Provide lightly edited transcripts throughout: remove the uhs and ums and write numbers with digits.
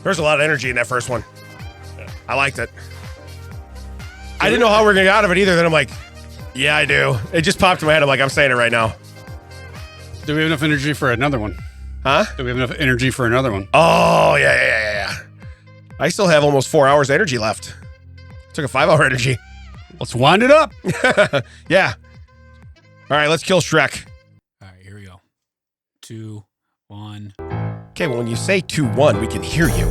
There's a lot of energy in that first one. I liked it. I didn't know how we were going to get out of it either. Then I'm like, yeah, I do. It just popped in my head. I'm like, I'm saying it right now. Do we have enough energy for another one? Huh? Do we have enough energy for another one? Oh, yeah. I still have almost 4 hours energy left. Took a 5-hour energy. Let's wind it up. Yeah. All right, let's kill Shrek. All right, here we go. 2, 1. Okay, well, when you say 2-1, we can hear you.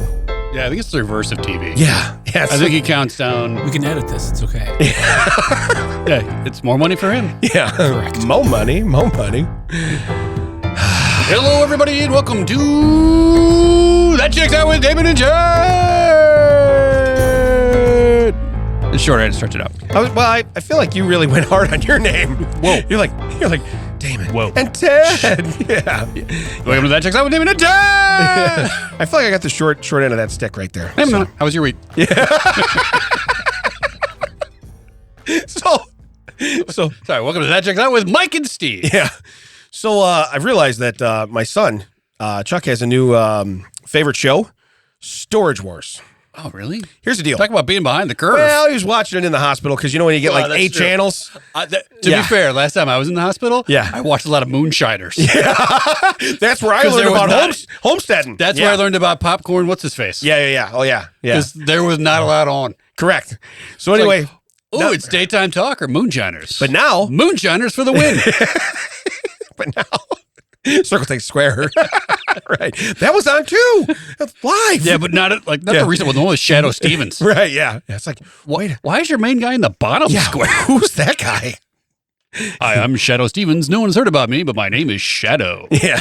Yeah, I think it's the reverse of TV. Yeah. I think he counts down. We can edit this. It's okay. Yeah, it's more money for him. Yeah. Correct. More money. Hello, everybody, and welcome to That Checks Out with Damon and Chad. It's short. I had to stretch it out. I feel like you really went hard on your name. Whoa. You're like Damon. Whoa. And Ted. Yeah. Welcome to That Checks Out with Damon and Chad. I feel like I got the short end of that stick right there. Hey, man, how was your week? So Sorry, welcome to That Checks Out with Mike and Steve. yeah. So I've realized that my son, Chuck, has a new favorite show, Storage Wars. Oh, really? Here's the deal. Talk about being behind the curve. Well, he was watching it in the hospital because you know when you get like that's 8 true. channels. To be fair, last time I was in the hospital, Yeah. I watched a lot of moonshiners. That's where I 'Cause learned there was about not- homesteading. That's where I learned about popcorn. What's his face? Yeah. Oh, yeah. Because there was not a lot on. Correct. So anyway, Oh, it's daytime talk or moonshiners. but now, Moonshiners for the win. Circle takes square. Right. That was on too. Live. Yeah, but not the recent one. The one with Shadow Stevens. Right. Yeah. It's like, wait. Why is your main guy in the bottom square? Who's that guy? Hi, I'm Shadow Stevens. No one's heard about me, but my name is Shadow. Yeah.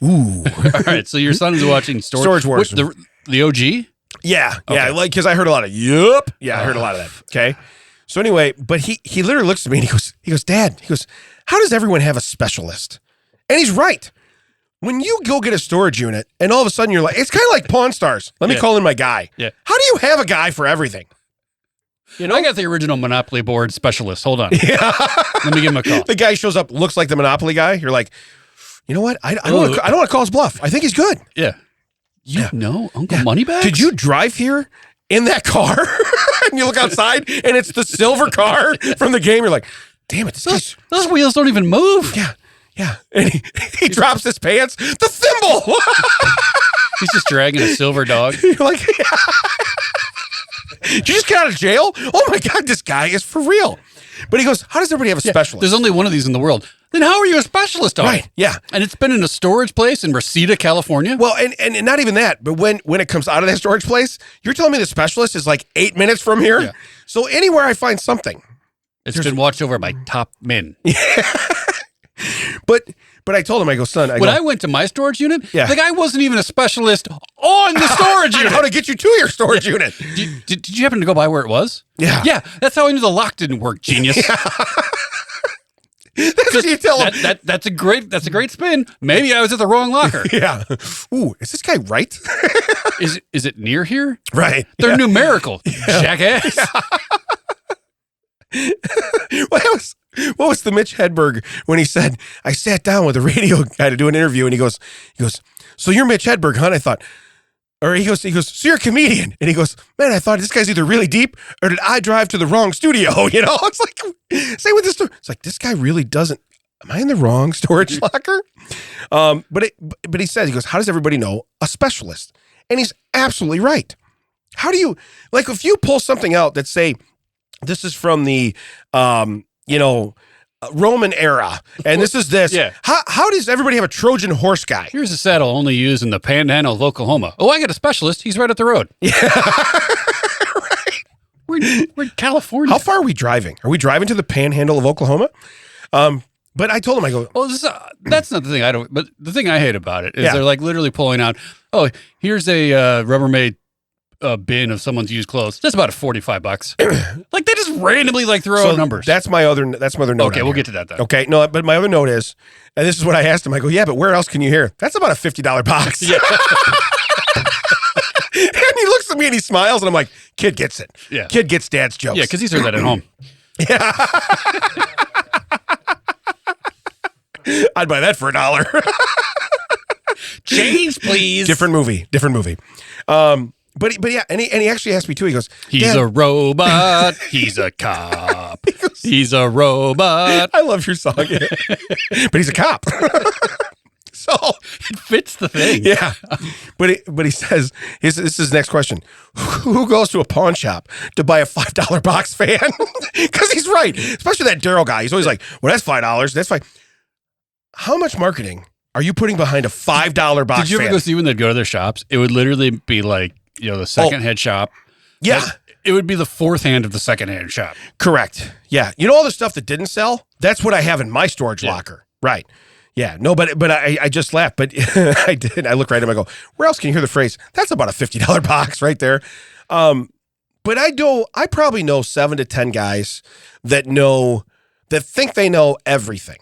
Ooh. All right, so your son is watching Storage Wars. The OG? Yeah. Yeah. Okay. Like, because I heard a lot of, yup. Yeah, I heard a lot of that. Okay. So anyway, but he literally looks at me and he goes, Dad, how does everyone have a specialist? And he's right. When you go get a storage unit and all of a sudden you're like, it's kind of like Pawn Stars. Let me call in my guy. Yeah. How do you have a guy for everything? You know? I got the original Monopoly board specialist. Hold on. Yeah. Let me give him a call. The guy shows up, looks like the Monopoly guy. You're like, you know what? I don't want to call his bluff. I think he's good. Yeah. You know Uncle Moneybags? Did you drive here in that car? And you look outside and it's the silver car from the game. You're like, damn it. Those wheels don't even move. Yeah. And he drops his pants. The thimble. He's just dragging a silver dog. You're like, did you just get out of jail? Oh my God, this guy is for real. But he goes, how does everybody have a specialist? There's only one of these in the world. Then how are you a specialist on it? Right, yeah. And it's been in a storage place in Reseda, California? Well, and not even that, but when it comes out of that storage place, you're telling me the specialist is like 8 minutes from here? Yeah. So anywhere I find something. It's been watched over by top men. But I told him, I go, son, When I went to my storage unit, Yeah. the guy wasn't even a specialist on the storage I know unit. how to get you to your storage unit. Did you happen to go by where it was? Yeah. Yeah, that's how I knew the lock didn't work, genius. That's what you tell him. That's a great spin. Maybe I was at the wrong locker. Yeah. Ooh, is this guy right? Is it near here? Right. They're numerical, jackass. What was the Mitch Hedberg when he said, I sat down with a radio guy to do an interview and he goes, so you're Mitch Hedberg, huh? And I thought, or he goes, so you're a comedian. And he goes, man, I thought this guy's either really deep or did I drive to the wrong studio? You know, it's like, same with this story. It's like, this guy really doesn't, am I in the wrong storage locker? But he says, he goes, how does everybody know a specialist? And he's absolutely right. How do you, like, if you pull something out that say, this is from the, Roman era, and this is this. Yeah. How does everybody have a Trojan horse guy? Here's a saddle only used in the panhandle of Oklahoma. Oh, I got a specialist. He's right up the road. Yeah. Right. We're in California. How far are we driving? Are we driving to the panhandle of Oklahoma? But I told him, I go, Well, that's not the thing I don't. But the thing I hate about it is Yeah. they're like literally pulling out. Oh, here's a Rubbermaid bin of someone's used clothes. That's about $45. Like they just randomly throw out numbers. That's my other note. Okay, on we'll here. get to that then. Okay, no, but my other note is, and this is what I asked him. I go, yeah, but where else can you hear? That's about a $50 box. Yeah. And he looks at me and he smiles, and I'm like, kid gets it. Yeah. Kid gets dad's jokes. Yeah, because he's heard that at home. I'd buy that for $1. Change, please. Different movie. But yeah, and he actually asked me too. He goes, He's Dad, a robot. He's a cop. He's a robot. I love your song, but he's a cop. So It fits the thing. yeah, but he says, this is his next question: who goes to a pawn shop to buy a $5 box fan? Because he's right, especially that Daryl guy. He's always like, well, that's $5. That's fine. How much marketing are you putting behind a $5 box? Did you ever fan? go see when they'd go to their shops? It would literally be like, the secondhand shop. Yeah. It would be the fourth hand of the secondhand shop. Correct. Yeah. You know all the stuff that didn't sell? That's what I have in my storage locker. Right. Yeah. No, but I just laughed. But I did. I look right at him. I go, where else can you hear the phrase? That's about a $50 box right there. But I probably know 7 to 10 guys that think they know everything.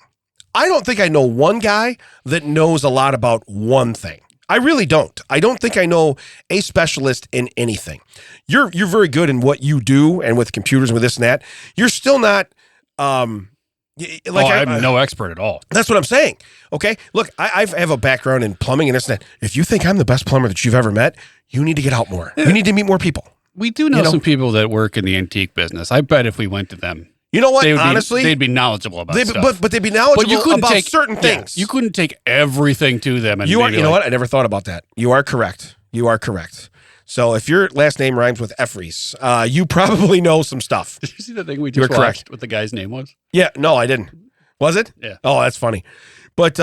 I don't think I know one guy that knows a lot about one thing. I really don't. I don't think I know a specialist in anything. You're very good in what you do and with computers and with this and that. You're still not I'm no expert at all. That's what I'm saying. Okay. Look, I have a background in plumbing and this and that. If you think I'm the best plumber that you've ever met, you need to get out more. You need to meet more people. We do know some people that work in the antique business. I bet if we went to them, you know what? Honestly, they'd be knowledgeable about stuff. But they'd be knowledgeable about certain things. You couldn't take everything to them. And you know what? I never thought about that. You are correct. So if your last name rhymes with Effries, you probably know some stuff. Did you see the thing we just watched? What the guy's name was? Yeah. No, I didn't. Was it? Yeah. Oh, that's funny. But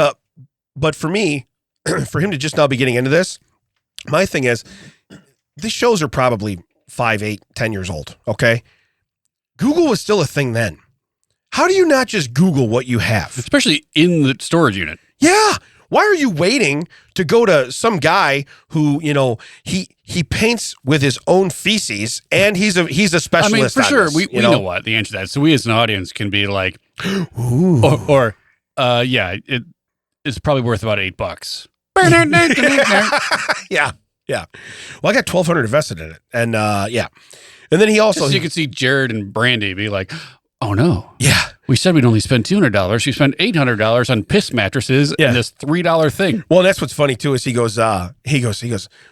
for me, for him to just now be getting into this, my thing is, these shows are probably 5, 8, 10 years old. Okay. Google was still a thing then. How do you not just Google what you have? Especially in the storage unit. Yeah. Why are you waiting to go to some guy who, he paints with his own feces and he's a specialist? I mean, for sure, we know what the answer to that. So we as an audience can be like, it's probably worth about $8. Yeah. Well, I got $1,200 invested in it, and yeah. And then he also so you could see Jared and Brandy be like, "Oh no, yeah, we said we'd only spend $200. We spent $800 on piss mattresses and this $3 thing." Well, that's what's funny too is he goes,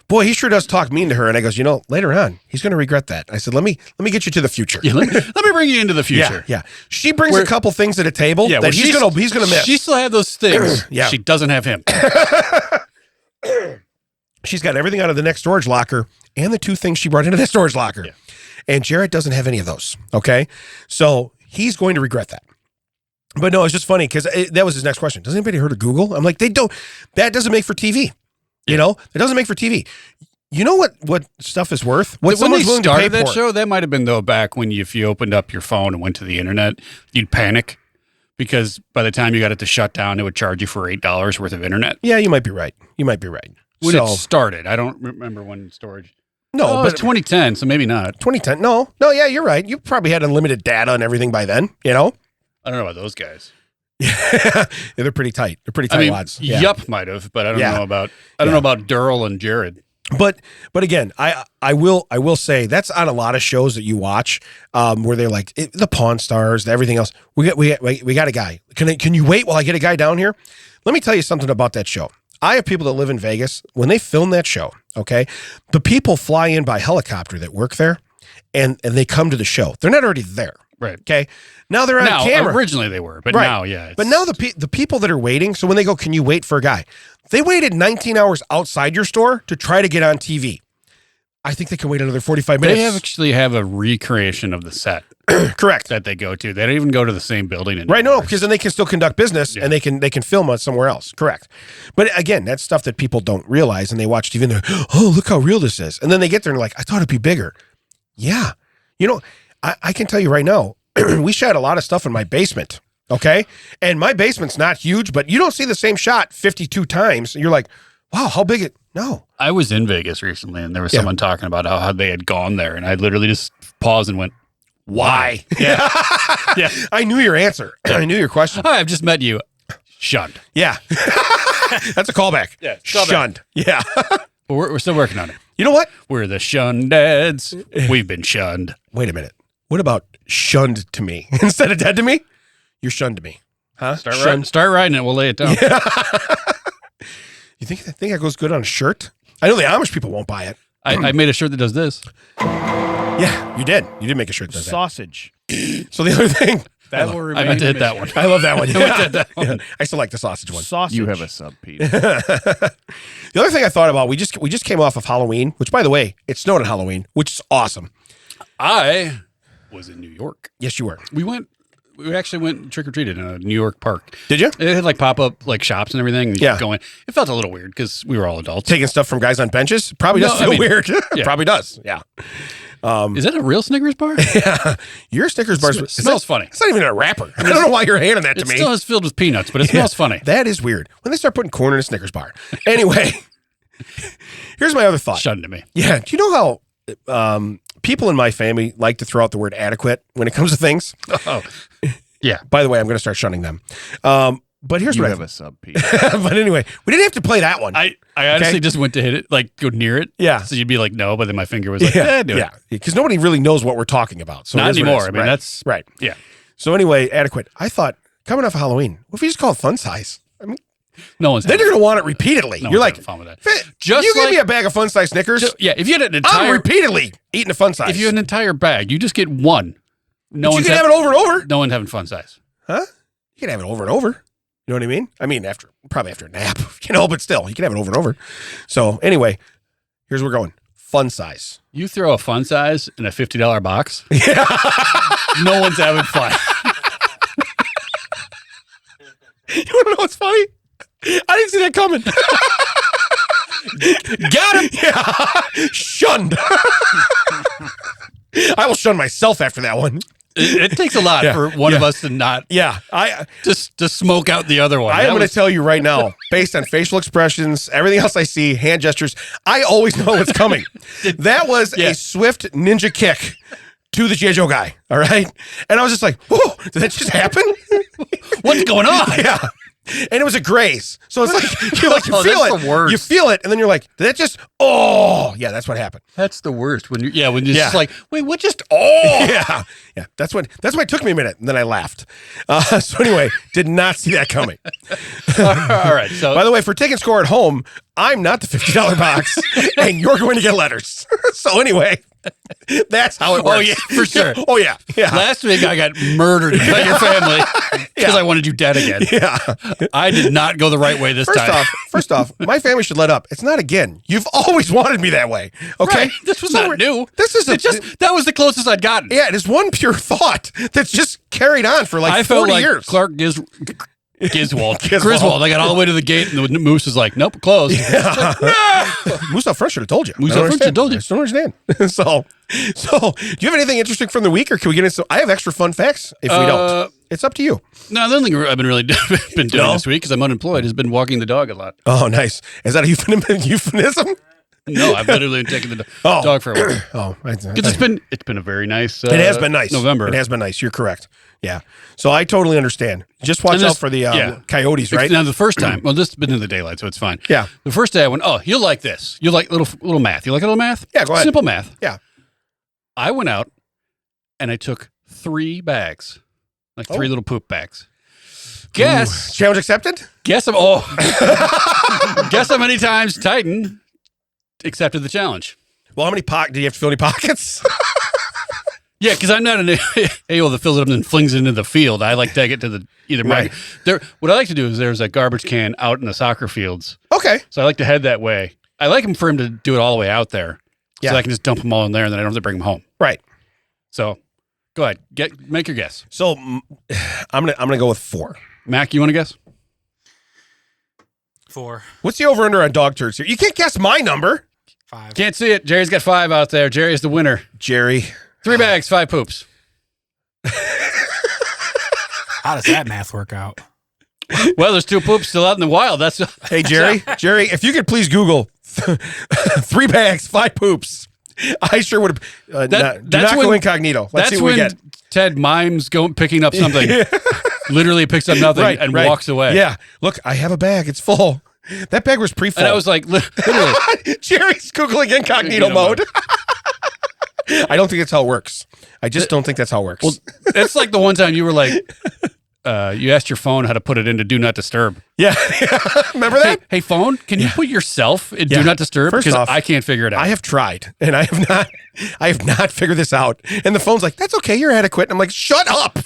boy, he sure does talk mean to her, and I goes, later on he's going to regret that. I said, let me get you to the future. Yeah, let me bring you into the future. Yeah. She brings a couple things to the table that he's gonna miss. She still have those things. Yeah, she doesn't have him. She's got everything out of the next storage locker and the 2 things she brought into that storage locker. Yeah. And Jarrett doesn't have any of those. Okay. So he's going to regret that. But no, it's just funny because that was his next question. Does anybody heard of Google? I'm like, that doesn't make for TV. It doesn't make for TV. You know what stuff is worth? What when they willing started to pay that for? show, that might have been though back when if you opened up your phone and went to the internet, you'd panic because by the time you got it to shut down, it would charge you for $8 worth of internet. Yeah, you might be right. When it started, I don't remember when storage. No, but it was 2010, so maybe not. 2010. No, yeah, you're right. You probably had unlimited data and everything by then. I don't know about those guys. Yeah, they're pretty tight. They're pretty tight wads. Yeah. Yup might have, but I don't know about. I don't know about Durrell and Jared. But again, I will say that's on a lot of shows that you watch where they're like the Pawn Stars, everything else. We got a guy. Can you wait while I get a guy down here? Let me tell you something about that show. I have people that live in Vegas. When they film that show, okay, the people fly in by helicopter that work there, and they come to the show. They're not already there. Right. Okay. Now they're on camera. Originally they were, but now, yeah. But now the people that are waiting, so when they go, can you wait for a guy? They waited 19 hours outside your store to try to get on TV. I think they can wait another 45 minutes. They actually have a recreation of the set. Correct. That they go to. They don't even go to the same building anymore. Right, no, because then they can still conduct business and they can film it somewhere else. Correct. But again, that's stuff that people don't realize and they watch TV and they're, oh, look how real this is. And then they get there and like, I thought it'd be bigger. Yeah. I can tell you right now, we shot a lot of stuff in my basement. Okay. And my basement's not huge, but you don't see the same shot 52 times. You're like, wow, how big it? No. I was in Vegas recently and there was someone talking about how they had gone there. And I literally just paused and went, why? Yeah. Yeah. I knew your answer. I knew your question. Hi, I've just met you. Shunned. Yeah. That's a callback. Yeah. Shunned. Yeah. But we're still working on it. You know what? We're the shunned dads. We've been shunned. Wait a minute. What about shunned to me instead of dead to me? You're shunned to me. Huh? Start riding it. We'll lay it down. You think that goes good on a shirt? I know the Amish people won't buy it. I made a shirt that does this. Yeah, you did. You did make a shirt that does that. Sausage. So the other thing, That will I remain meant to hit that Michigan. one. I love that one. I did that one. Yeah. I still like the sausage one. Sausage. You have a sub, Pete. The other thing I thought about, we just came off of Halloween, which by the way, it snowed on Halloween, which is awesome. I was in New York. Yes, you were. We actually went trick or treated in a New York park. Did you? It had like pop up like shops and everything. And you Yeah. could go in. It felt a little weird because we were all adults. Taking stuff from guys on benches probably does No, I feel mean, weird. yeah. Probably does. Yeah. Is that a real Snickers bar? Yeah. Your Snickers bar Smells funny. It's not even a wrapper. I don't know why you're handing that to It me. still is filled with peanuts, but it smells funny. That is weird. When they start putting corn in a Snickers bar. Anyway, here's my other thought. Shun to me. Yeah. Do you know how people in my family like to throw out the word adequate when it comes to things? Oh, yeah. By the way, I'm going to start shunning them. But here's You what have a sub, Pete. But anyway, we didn't have to play that one. I honestly just went to hit it, like go near it. Yeah. So you'd be like, no, but then my finger was like, do it. Because nobody really knows what we're talking about. So it Not is what it anymore. is. I mean, Right. that's right. yeah. So anyway, adequate. I thought coming off of Halloween, what if we just call it fun size? I mean, No one's then you're going to want it repeatedly. no You're one's like, having fun with that. just you give like- me a bag of fun size Snickers. Yeah, if you had an I'm entire repeatedly eating a fun size. if you had an entire bag, you just get one. No but you one's can have it over and over. No one's having fun size. Huh? You can have it over and over. You know what I mean? I mean, probably after a nap, but still, you can have it over and over. So anyway, here's where we're going. Fun size. You throw a fun size in a $50 box, Yeah. no one's having fun. You want to know what's funny? I didn't see that coming. Got him. Yeah. Shunned. I will shun myself after that one. It takes a lot Yeah, for one of yeah. us to not Yeah. I just to smoke out the other one. am That going to was- tell you right now, based on facial expressions, everything else I see, hand gestures, I always know what's coming. That was Yeah. a swift ninja kick to the J. Joe guy. All right. And I was just like, whoa, did that just happen? What's going on? Yeah. And it was a graze. So it's like, you Oh, feel that's it. the worst. You feel it. And then you're like, did that just, oh, yeah, that's what happened. That's the worst. When you're when you're Yeah. just like, wait, what just oh Yeah. Yeah. That's why it took me a minute. And then I laughed. So anyway, did not see that coming. All right. So By the way, for taking score at home, I'm not the $50 box and you're going to get letters. So anyway, that's how it works. Oh, yeah, for sure. Oh yeah. Yeah. last week I got murdered by your family because I wanted you dead again. Yeah. I did not go the right way this time. First off, my family should let up. It's not again. You've always wanted me that way. Okay. Right. This was So not we're- new. This is That was the closest I'd gotten. yeah, it is one pure thought that's just carried on for like I 40 felt like years. Clark Griswold. Griswold. Griswold. I got all the way to the gate, and the moose is like, "Nope, closed." Moose out front should have told you. Moose I don't out front should have told you. I just don't understand. so, do you have anything interesting from the week, or can we get into? I have extra fun facts. If we don't, it's up to you. No, the only thing I've been really been doing No? this week because I'm unemployed has been walking the dog a lot. Oh, nice. Is that a euphemism? No, I've literally been taking the Oh. dog for a walk Oh, because it's been a very nice. it has been nice. November. It has been nice. You're correct. Yeah. So I totally understand. Just watch And out this- for the yeah. coyotes, right? Now the first time, well, this has been in the daylight, so it's fine. Yeah. The first day I went, oh, you'll like this. You like little math. You like a little math? Yeah, go ahead. Simple math. Yeah. I went out and I took 3 bags, like 3 little poop bags. Guess Challenge accepted? guess how many times Titan accepted the challenge. Well, how many do you have to fill any pockets? Yeah, because I'm not an a-hole that fills it up and then flings it into the field. I like to take it to the either my Right. there. What I like to do is there's a garbage can out in the soccer fields, Okay. so I like to head that way. I like him for him to do it all the way out there, Yeah. so I can just dump them all in there and then I don't have to bring them home. Right. So, go ahead, make your guess. So I'm gonna go with 4. Mac, you want to guess? 4, What's the over under on dog turds here? You can't guess my number, 5. Can't see it. Jerry's got 5 out there. Jerry is the winner. Jerry. 3 bags, 5 poops. How does that math work out? Well, there's 2 poops still out in the wild. That's Hey, Jerry. Jerry, if you could please Google 3 bags, 5 poops. I sure would have. Do that's not go when- incognito. Let's that's see what we when get. Ted mimes picking up something. Literally picks up nothing and walks away. Yeah. Look, I have a bag. It's full. That bag was pre-full. And I was like, literally. Jerry's Googling incognito mode. I don't think that's how it works. I just don't think that's how it works. Well, it's like the one time you were like, you asked your phone how to put it into Do Not Disturb. Yeah. Remember that? Hey phone, can you put yourself in Yeah. Do Not Disturb? First Because off, I can't figure it out. I have tried, and I have not figured this out. And the phone's like, "That's okay, you're adequate." And I'm like, "Shut up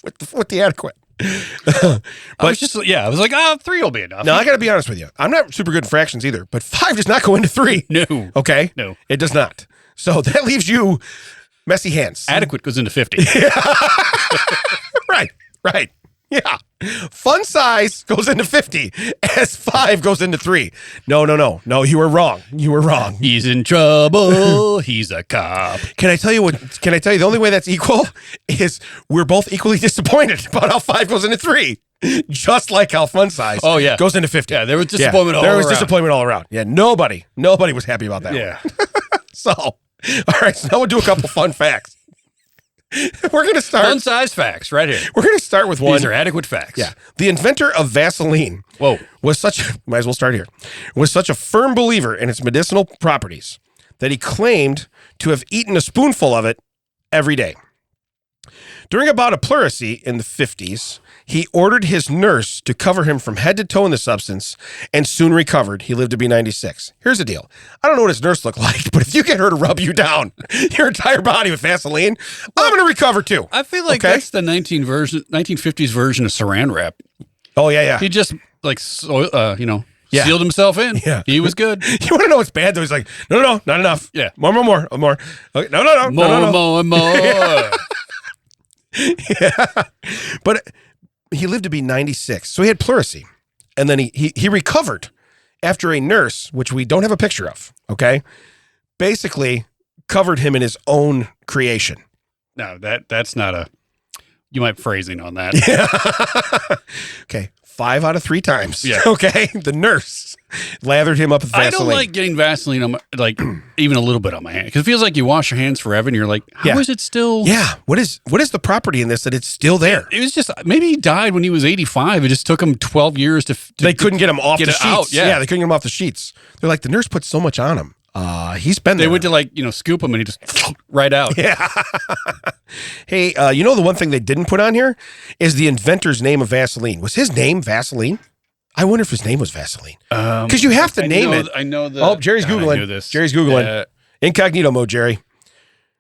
with the adequate." I was like, 3 will be enough. Now I got to be honest with you. I'm not super good in fractions either, but 5 does not go into 3. No. Okay. No. It does not. So that leaves you messy hands. Adequate goes into 50. Right. Yeah. Fun size goes into 50 as 5 goes into 3. No, you were wrong. He's in trouble. He's a cop. Can I tell you the only way that's equal is we're both equally disappointed about how 5 goes into 3. Just like how fun size goes into 50. Yeah, there was disappointment all around. There was disappointment all around. Yeah, nobody was happy about that. Yeah. So, all right, so now we'll do a couple fun facts. We're going to start. Fun size facts right here. We're going to start with one. These are adequate facts. Yeah. The inventor of Vaseline Whoa. was might as well start here, was such a firm believer in its medicinal properties that he claimed to have eaten a spoonful of it every day. During a bout of pleurisy in the 50s, he ordered his nurse to cover him from head to toe in the substance and soon recovered. He lived to be 96. Here's the deal. I don't know what his nurse looked like, but if you get her to rub you down your entire body with Vaseline, I'm going to recover too. I feel like that's the 1950s version of saran wrap. Oh, yeah. He just sealed himself in. Yeah. He was good. You want to know what's bad though? He's like, no, not enough. Yeah. More. Okay. No. More. Yeah. But he lived to be 96. So he had pleurisy. And then he recovered after a nurse, which we don't have a picture of, okay, basically covered him in his own creation. No, that's not you might phrasing on that. Yeah. Okay. 5 out of 3 times. Yeah. Okay. The nurse lathered him up with Vaseline. I don't like getting Vaseline on even a little bit on my hand because it feels like you wash your hands forever and you're like, how is it still? Yeah. What is the property in this that it's still there? It was just maybe he died when he was 85. It just took him 12 years to they couldn't get him off the sheets. Out. Yeah. They couldn't get him off the sheets. They're like, the nurse put so much on him. He's been there. They went to scoop him and he just right out. Yeah. Hey, the one thing they didn't put on here is the inventor's name of Vaseline. Was his name Vaseline? I wonder if his name was Vaseline. Because you have to name it. I know that. Oh, Jerry's Googling. I knew this. Jerry's Googling. Incognito mode, Jerry.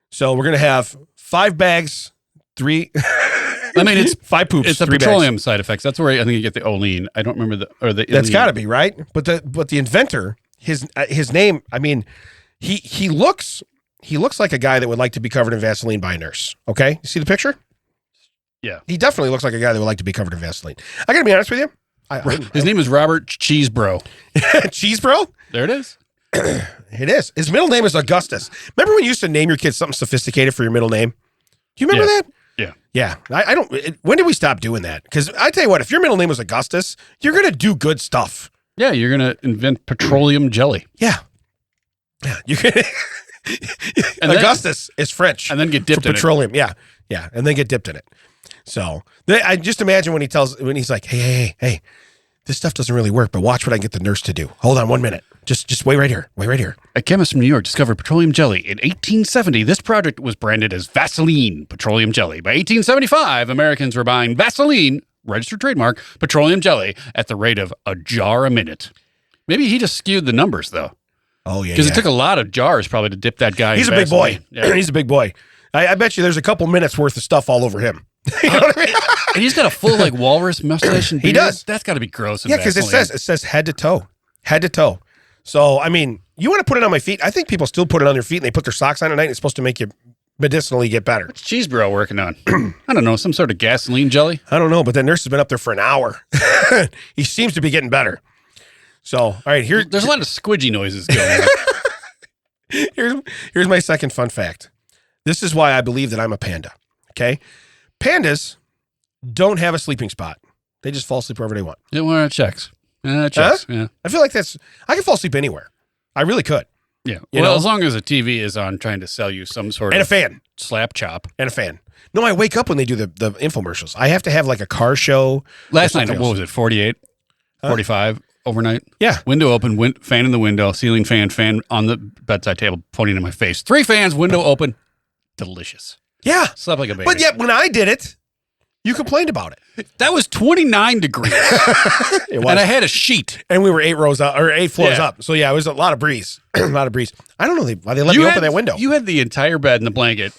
So we're going to have 5 bags, 3. I mean, it's 5 poops. It's a 3 petroleum bags. side effects. That's where I think you get the oleine. I don't remember the. That's got to be right. But the inventor, his name. I mean, he looks like a guy that would like to be covered in Vaseline by a nurse. Okay, you see the picture? Yeah, he definitely looks like a guy that would like to be covered in Vaseline. I got to be honest with you. His name is Robert Cheesebro. Cheesebro? There it is. It is. His middle name is Augustus. Remember when you used to name your kids something sophisticated for your middle name? Do you remember that? Yeah. Yeah. I don't. When did we stop doing that? Because I tell you what, if your middle name was Augustus, you're gonna do good stuff. Yeah, you're gonna invent petroleum jelly. Yeah. You can. Augustus is French, and then get dipped in petroleum. It. Yeah, and then get dipped in it. So I just imagine when he's like, hey, this stuff doesn't really work, but watch what I get the nurse to do. Hold on 1 minute. Just wait right here. A chemist from New York discovered petroleum jelly. In 1870, this product was branded as Vaseline petroleum jelly. By 1875, Americans were buying Vaseline, registered trademark, petroleum jelly at the rate of a jar a minute. Maybe he just skewed the numbers, though. Oh, yeah. Because it took a lot of jars probably to dip that guy. He's in a big boy. Yeah. He's a big boy. I bet you there's a couple minutes worth of stuff all over him. You know what I mean? And he's got a full walrus mustache and beard. He does. That's got to be gross. Yeah, because it says head to toe. So I mean, you want to put it on my feet? I think people still put it on their feet and they put their socks on at night. And it's supposed to make you medicinally get better. What's Cheesebro working on? I don't know, some sort of gasoline jelly. I don't know, but that nurse has been up there for an hour. He seems to be getting better. So all right, there's a lot of squidgy noises going on. Here's my second fun fact. This is why I believe that I'm a panda. Okay, pandas don't have a sleeping spot. They just fall asleep wherever they want. Yeah, well, it checks. Checks. Yeah. I feel like I can fall asleep anywhere. I really could. Yeah. You know? As long as a TV is on trying to sell you some sort and of a fan. Slap chop. And a fan. No, I wake up when they do the infomercials. I have to have like a car show. Last night, what was it, 48? 45 overnight? Yeah. Window open, fan in the window, ceiling fan on the bedside table, pointing in my face. 3 fans, window open. Delicious. Yeah. Slept like a baby. But yet when I did it, You complained about it. That was 29 degrees. It was. And I had a sheet. And we were 8 rows up or 8 floors Yeah. up. So yeah, it was a lot of breeze. A lot of breeze. I don't know why they let me open that window. You had the entire bed and the blanket.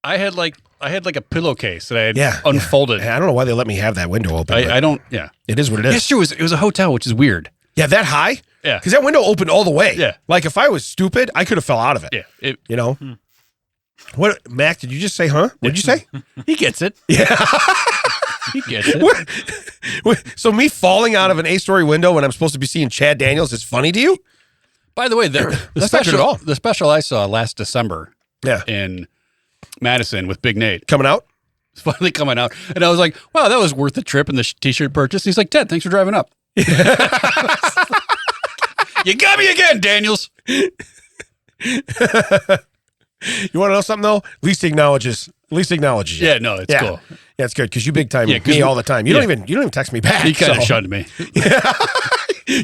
I had like a pillowcase that I had unfolded. I don't know why they let me have that window open. I don't. Yeah. It is what it is. Yes, true. It was a hotel, which is weird. Yeah, that high? Yeah. Because that window opened all the way. Yeah. Like if I was stupid, I could have fell out of it. Yeah. You know? What, Mac, did you just say, huh? What did you say? He gets it. Yeah. He gets it. So me falling out of an 8-story window when I'm supposed to be seeing Chad Daniels is funny to you? By the way, the That's not good at all. the special I saw last December Yeah. in Madison with Big Nate. Coming out? It's finally coming out. And I was like, wow, that was worth the trip and the t-shirt purchase. He's like, Ted, thanks for driving up. You got me again, Daniels. You want to know something though? At least he acknowledges you. Yeah, no, it's cool. Yeah, it's good because you big time Yeah, 'cause me all the time. You yeah. don't even text me back. He kind of so. shunned me.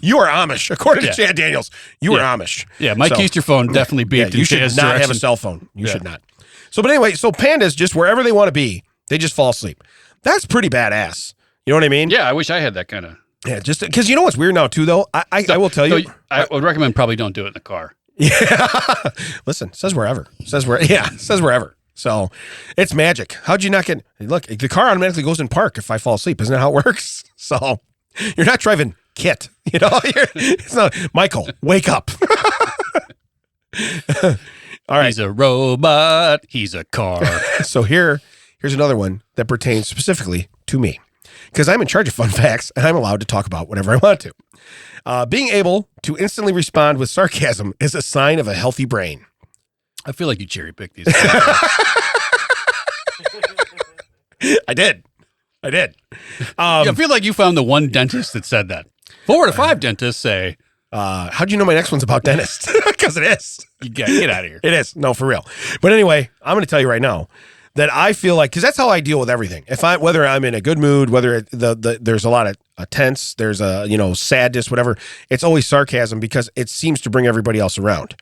You are Amish, according Yeah. to Chad Daniels. You are Amish. Yeah, my So- Keister phone definitely Yeah, beeped you in should Chad's not direction. have a cell phone. You should not. So, but anyway, so pandas just wherever they want to be, they just fall asleep. That's pretty badass. You know what I mean? Yeah, I wish I had that kind of. Yeah. Just because you know what's weird now too, though. I will tell you. I would recommend probably don't do it in the car. Yeah. Listen, says wherever. Says wherever. So it's magic. How'd you not get? Look, the car automatically goes in park if I fall asleep. Isn't that how it works? So you're not driving Kit. You know, it's not Michael. Wake up. All right. He's a robot. He's a car. So here's another one that pertains specifically to me because I'm in charge of fun facts and I'm allowed to talk about whatever I want to. Being able to instantly respond with sarcasm is a sign of a healthy brain. I feel like you cherry picked these. I did. I feel like you found the one dentist that said that. 4 to 5 dentists say, How'd you know my next one's about dentists? Because it is. you get out of here. It is. No, for real. But anyway, I'm going to tell you right now that I feel like, because that's how I deal with everything. Whether I'm in a good mood, whether there's a lot of tense, there's a, sadness, whatever, it's always sarcasm because it seems to bring everybody else around.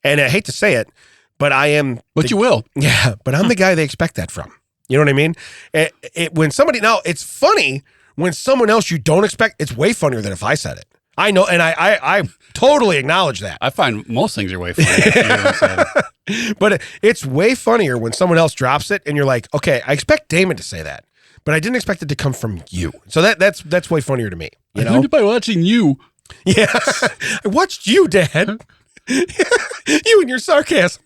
And I hate to say it, but I am. But you will. Yeah, but I'm the guy they expect that from. You know what I mean? When somebody, now it's funny when someone else you don't expect, it's way funnier than if I said it. I know, and I totally acknowledge that. I find most things are way funny. But it's way funnier when someone else drops it and you're like, okay, I expect Damon to say that, but I didn't expect it to come from you. So that's way funnier to me. You know? I learned it by watching you. Yeah. I watched you, Dad. You and your sarcasm.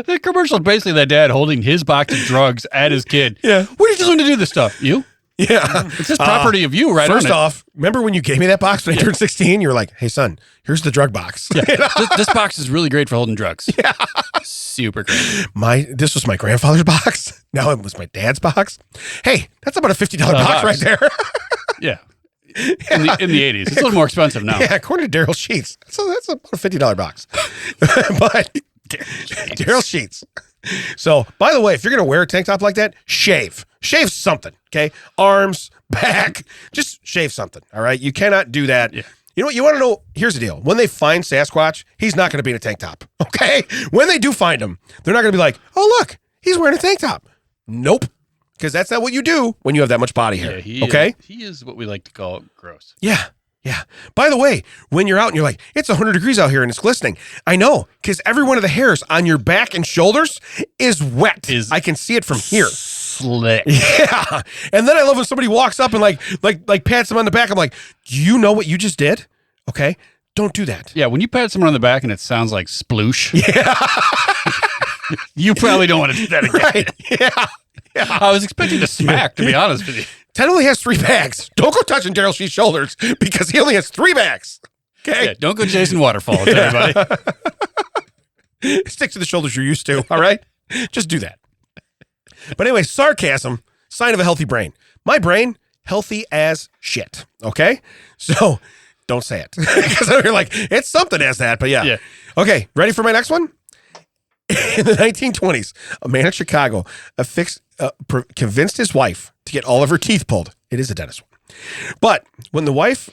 The commercial is basically that dad holding his box of drugs at his kid. Yeah. Where did you learn to do this stuff? You? Yeah. It's just property of you, right? First off, remember when you gave me that box when I turned 16? You were like, hey, son, here's the drug box. Yeah. This box is really great for holding drugs. Yeah. Super great. This was my grandfather's box. Now it was my dad's box. Hey, that's about a $50 box right there. Yeah. In the 80s. It's a little more expensive now. Yeah, according to Daryl Sheets. So that's about a $50 box. But Daryl Sheets. So, by the way, if you're going to wear a tank top like that, shave. Shave something, okay? Arms, back, just shave something, all right? You cannot do that. Yeah. You know what? You want to know? Here's the deal. When they find Sasquatch, he's not going to be in a tank top, okay? When they do find him, they're not going to be like, oh, look, he's wearing a tank top. Nope. Because that's not what you do when you have that much body hair, okay? He is what we like to call gross. Yeah. Yeah. By the way, when you're out and you're like, it's 100 degrees out here and it's glistening. I know, because every one of the hairs on your back and shoulders is wet. I can see it from here. Slick. Yeah. And then I love when somebody walks up and like pats them on the back. I'm like, do you know what you just did? Okay. Don't do that. Yeah, when you pat someone on the back and it sounds like sploosh. Yeah. You probably don't want to do that again. Right. Yeah. Yeah. I was expecting to smack, to be honest with you. Ted only has 3 bags. Don't go touching Daryl Sheets' shoulders because he only has 3 bags. Okay. Yeah, don't go chasing waterfalls, everybody. Stick to the shoulders you're used to. All right. Just do that. But anyway, sarcasm, sign of a healthy brain. My brain, healthy as shit. Okay. So don't say it because you're like, it's something as that. But yeah. Okay. Ready for my next one? In the 1920s, a man in Chicago convinced his wife to get all of her teeth pulled. It is a dentist one. But when the wife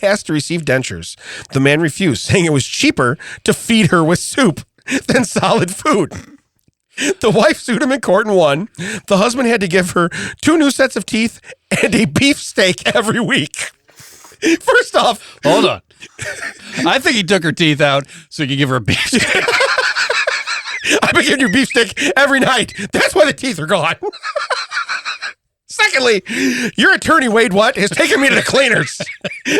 asked to receive dentures, the man refused, saying it was cheaper to feed her with soup than solid food. The wife sued him in court and won. The husband had to give her 2 new sets of teeth and a beefsteak every week. First off, hold on. I think he took her teeth out so he could give her a beefsteak. I've been giving you beefsteak every night. That's why the teeth are gone. Secondly, your attorney, Wade Watt, has taken me to the cleaners.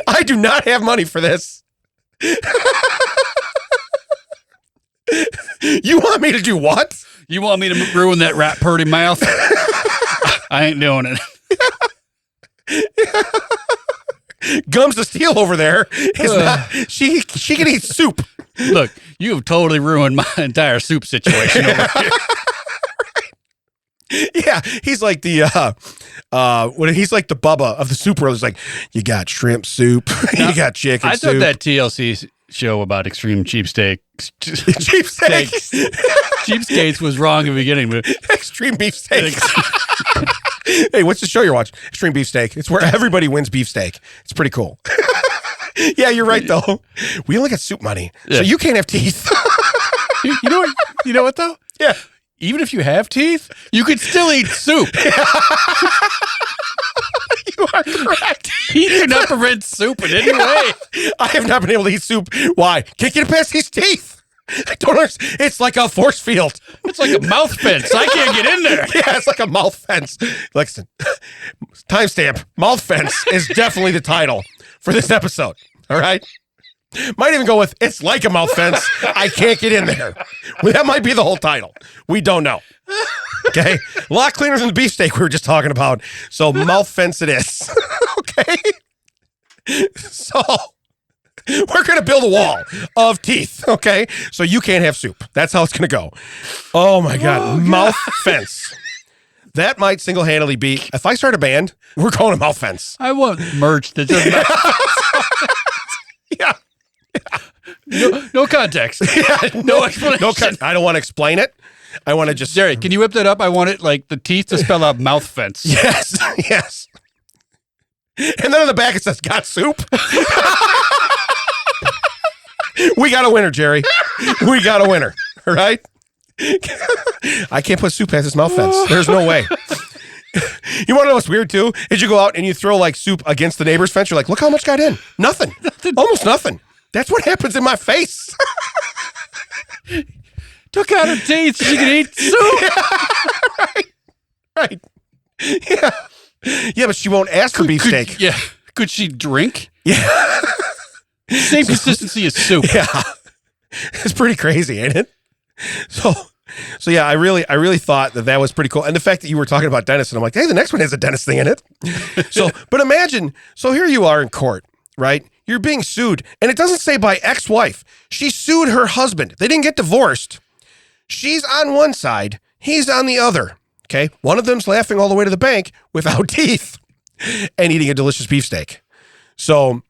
I do not have money for this. You want me to do what? You want me to ruin that rat purdy mouth? I ain't doing it. Gums of Steel over there is not. She can eat soup. Look, you have totally ruined my entire soup situation over here. Yeah, he's like the he's like the Bubba of the Soup World. He's like, you got shrimp soup, you got chicken I soup. thought that TLC show about extreme cheapsteaks was wrong in the beginning. But Extreme beefsteak. Hey, what's the show you're watching? Extreme Beefsteak. It's where everybody wins beefsteak. It's pretty cool. Yeah, you're right though. We only got soup money, so you can't have teeth. You know what? You know what though? Yeah. Even if you have teeth, you could still eat soup. You are correct. Teeth do not prevent soup in any way. I have not been able to eat soup. Why? Can't get past these teeth. I don't understand. It's like a force field. It's like a mouth fence. I can't get in there. Yeah, it's like a mouth fence. Listen, timestamp. Mouth fence is definitely the title for this episode. All right? Might even go with, it's like a mouth fence. I can't get in there. Well, that might be the whole title. We don't know. Okay? A lot cleaner than the beefsteak we were just talking about. So mouth fence it is. Okay? So we're going to build a wall of teeth. Okay? So you can't have soup. That's how it's going to go. Oh my God. Mouth fence. That might single-handedly be, if I start a band, we're calling a mouth fence. I want merch that doesn't Yeah. No context. Yeah, no explanation. I don't want to explain it. I want to just... Jerry, can you whip that up? I want it like the teeth to spell out mouth fence. Yes, yes. And then on the back it says, got soup? We got a winner, Jerry. We got a winner, all right? I can't put soup past this mouth fence. There's no way. You want to know what's weird, too? Is you go out and you throw, like, soup against the neighbor's fence. You're like, look how much got in. Nothing. Almost nothing. That's what happens in my face. Took out her teeth. She can eat soup. Yeah, right. Yeah. Yeah, but she won't ask for beefsteak. Yeah. Could she drink? Yeah. Same consistency as soup. Yeah. It's pretty crazy, ain't it? So yeah, I really thought that was pretty cool. And the fact that you were talking about dentists, and I'm like, hey, the next one has a dentist thing in it. So, but imagine, so here you are in court, right? You're being sued, and it doesn't say by ex-wife. She sued her husband. They didn't get divorced. She's on one side, he's on the other. Okay, one of them's laughing all the way to the bank without teeth and eating a delicious beefsteak. So,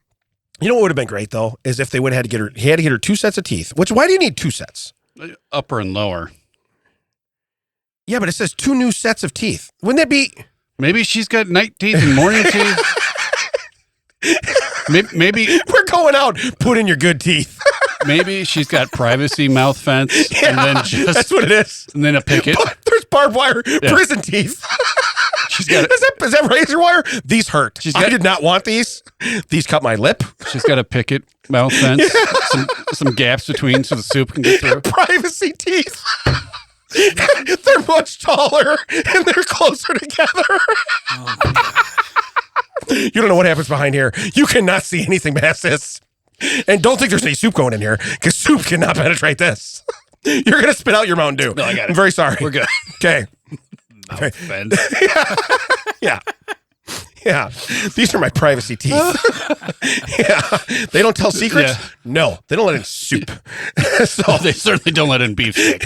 you know what would have been great though is if they would have had to get her. He had to get her 2 sets of teeth. Which why do you need 2 sets? Upper and lower. Yeah, but it says 2 new sets of teeth. Wouldn't that be? Maybe she's got night teeth and morning teeth. Maybe we're going out. Put in your good teeth. Maybe she's got privacy mouth fence, and then that's what it is. And then a picket. There's barbed wire prison teeth. She's got is that razor wire? These hurt. I did not want these. These cut my lip. She's got a picket mouth fence. Yeah. Some gaps between so the soup can get through. Privacy teeth. They're much taller and they're closer together. You don't know what happens behind here. You cannot see anything past this. And don't think there's any soup going in here because soup cannot penetrate this. You're going to spit out your Mountain Dew. No, I got it. I'm very sorry. We're good. Okay. Mouth fence. Yeah. Yeah. These are my privacy teeth. Yeah. They don't tell secrets? Yeah. No. They don't let in soup. So they certainly don't let in beefsteak.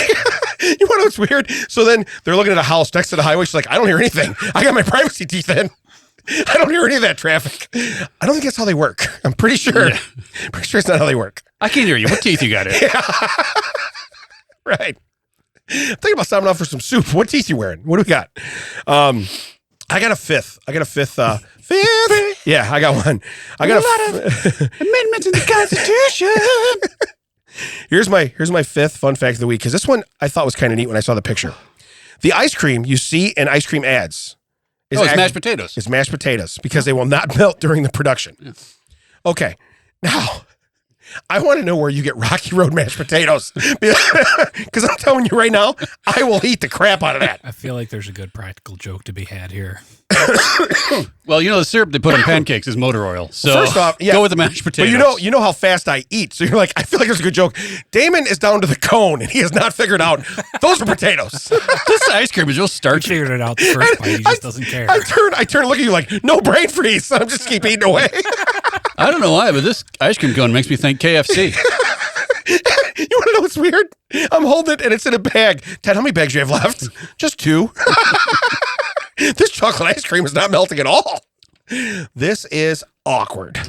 You want to know what's weird? So then they're looking at a house next to the highway. She's like, I don't hear anything. I got my privacy teeth in. I don't hear any of that traffic. I don't think that's how they work. I'm pretty sure. Yeah. Pretty sure it's not how they work. I can't hear you. What teeth you got in? Yeah. Right. Think about stopping off for some soup. What teeth you wearing? What do we got? I got a fifth. Fifth? Yeah, I got one. I got a lot of amendments in the Constitution. Here's my fifth fun fact of the week, because this one I thought was kind of neat when I saw the picture. The ice cream you see in ice cream ads it's mashed potatoes. It's mashed potatoes because they will not melt during the production. Yeah. Okay, now I want to know where you get Rocky Road mashed potatoes, because I'm telling you right now, I will eat the crap out of that. I feel like there's a good practical joke to be had here. Well, the syrup they put on pancakes is motor oil. So First off, yeah, go with the mashed potatoes. But you know how fast I eat, so you're like, I feel like there's a good joke. Damon is down to the cone, and he has not figured out those are potatoes. This ice cream is real He starchy. figured it out the first bite. He just doesn't care. I turn and look at you like, no brain freeze. I'm just keep eating away. I don't know why, but this ice cream cone makes me think KFC. You want to know what's weird? I'm holding it, and it's in a bag. Ted, how many bags do you have left? Just 2. This chocolate ice cream is not melting at all. This is awkward.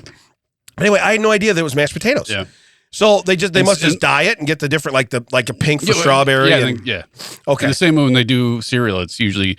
Anyway, I had no idea that it was mashed potatoes. Yeah. So they must just dye it and get the different like a pink for strawberry. Yeah. Okay. And the same way when they do cereal, it's usually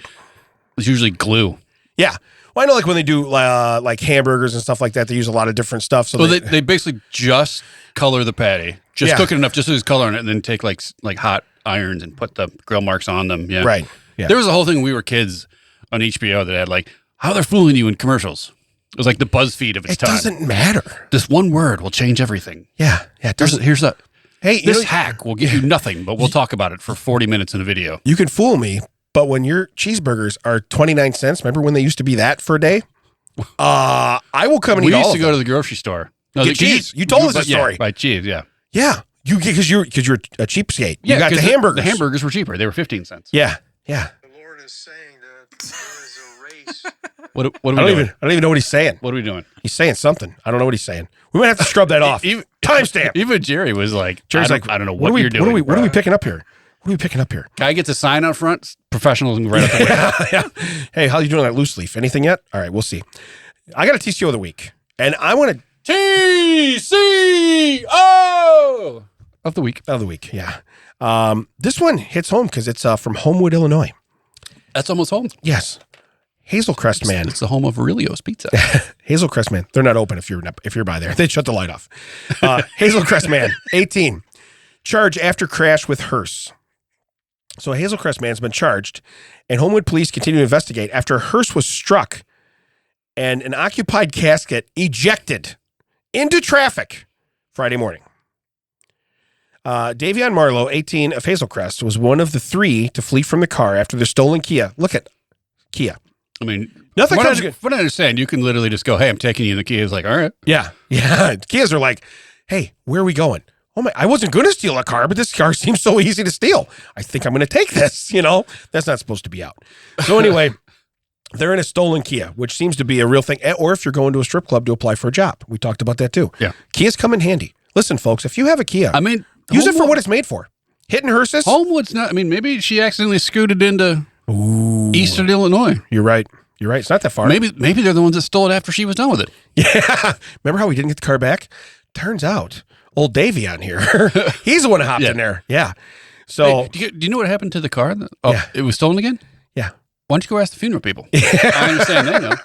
glue. Yeah. Well, I know like when they do like hamburgers and stuff like that, they use a lot of different stuff. So they basically just color the patty, just cook it enough, just so there's color in it, and then take like hot irons and put the grill marks on them. Yeah. Right. Yeah. There was a whole thing when we were kids on HBO that had like how they're fooling you in commercials. It was like the BuzzFeed of its time. It doesn't matter. This one word will change everything. Yeah. Yeah. It doesn't. Here's that. Hey, This hack will give you nothing, but we'll talk about it for 40 minutes in a video. You can fool me, but when your cheeseburgers are 29 cents, remember when they used to be that for a day? I will come and eat all of them. We used to go to the grocery store. No, Get cheese. You told us the story. Yeah, buy cheese, yeah. Yeah. Because you're a cheapskate. Yeah, you got the hamburgers. The hamburgers were cheaper. They were 15 cents. Yeah. Yeah. The Lord is saying that there is a race. What are we I doing? don't even know what he's saying. What are we doing? He's saying something. I don't know what he's saying. We might have to scrub that off. Timestamp. Even Jerry was like, Jerry's I don't know what you're doing. What are we picking up here? What are we picking up here? Guy gets a sign out front, professionalism right up the way. Yeah. Hey, how you doing on that loose leaf? Anything yet? All right, we'll see. I got a TCO of the week, and I want to TCO of the week. of the week. Yeah. This one hits home because it's from Homewood, Illinois. That's almost home. Yes. Hazelcrest Man. It's the home of Aurelio's Pizza. Hazelcrest Man. They're not open if you're by there. They shut the light off. Hazelcrest Man, 18. Charge after crash with hearse. So Hazelcrest Man's been charged, and Homewood police continue to investigate after a hearse was struck and an occupied casket ejected into traffic Friday morning. Davion Marlowe, 18, of Hazelcrest, was one of the 3 to flee from the car after the stolen Kia. Look at Kia. I mean, Nothing what comes I, good. what I understand, you can literally just go, hey, I'm taking you. And the Kia is like, all right. Yeah. Kias are like, hey, where are we going? Oh my, I wasn't going to steal a car, but this car seems so easy to steal. I think I'm going to take this. That's not supposed to be out. So anyway, they're in a stolen Kia, which seems to be a real thing. Or if you're going to a strip club to apply for a job, we talked about that too. Yeah. Kias come in handy. Listen, folks, if you have a Kia, I mean, use it for what it's made for. Hitting hearses. Homewood's not, I mean, maybe she accidentally scooted into Eastern Illinois. You're right. It's not that far. Maybe they're the ones that stole it after she was done with it. Yeah. Remember how we didn't get the car back? Turns out, old Davion here, he's the one who hopped in there. Yeah. So, Hey, do you know what happened to the car? Oh, Yeah. It was stolen again? yeah. Why don't you go ask the funeral people? I understand they know.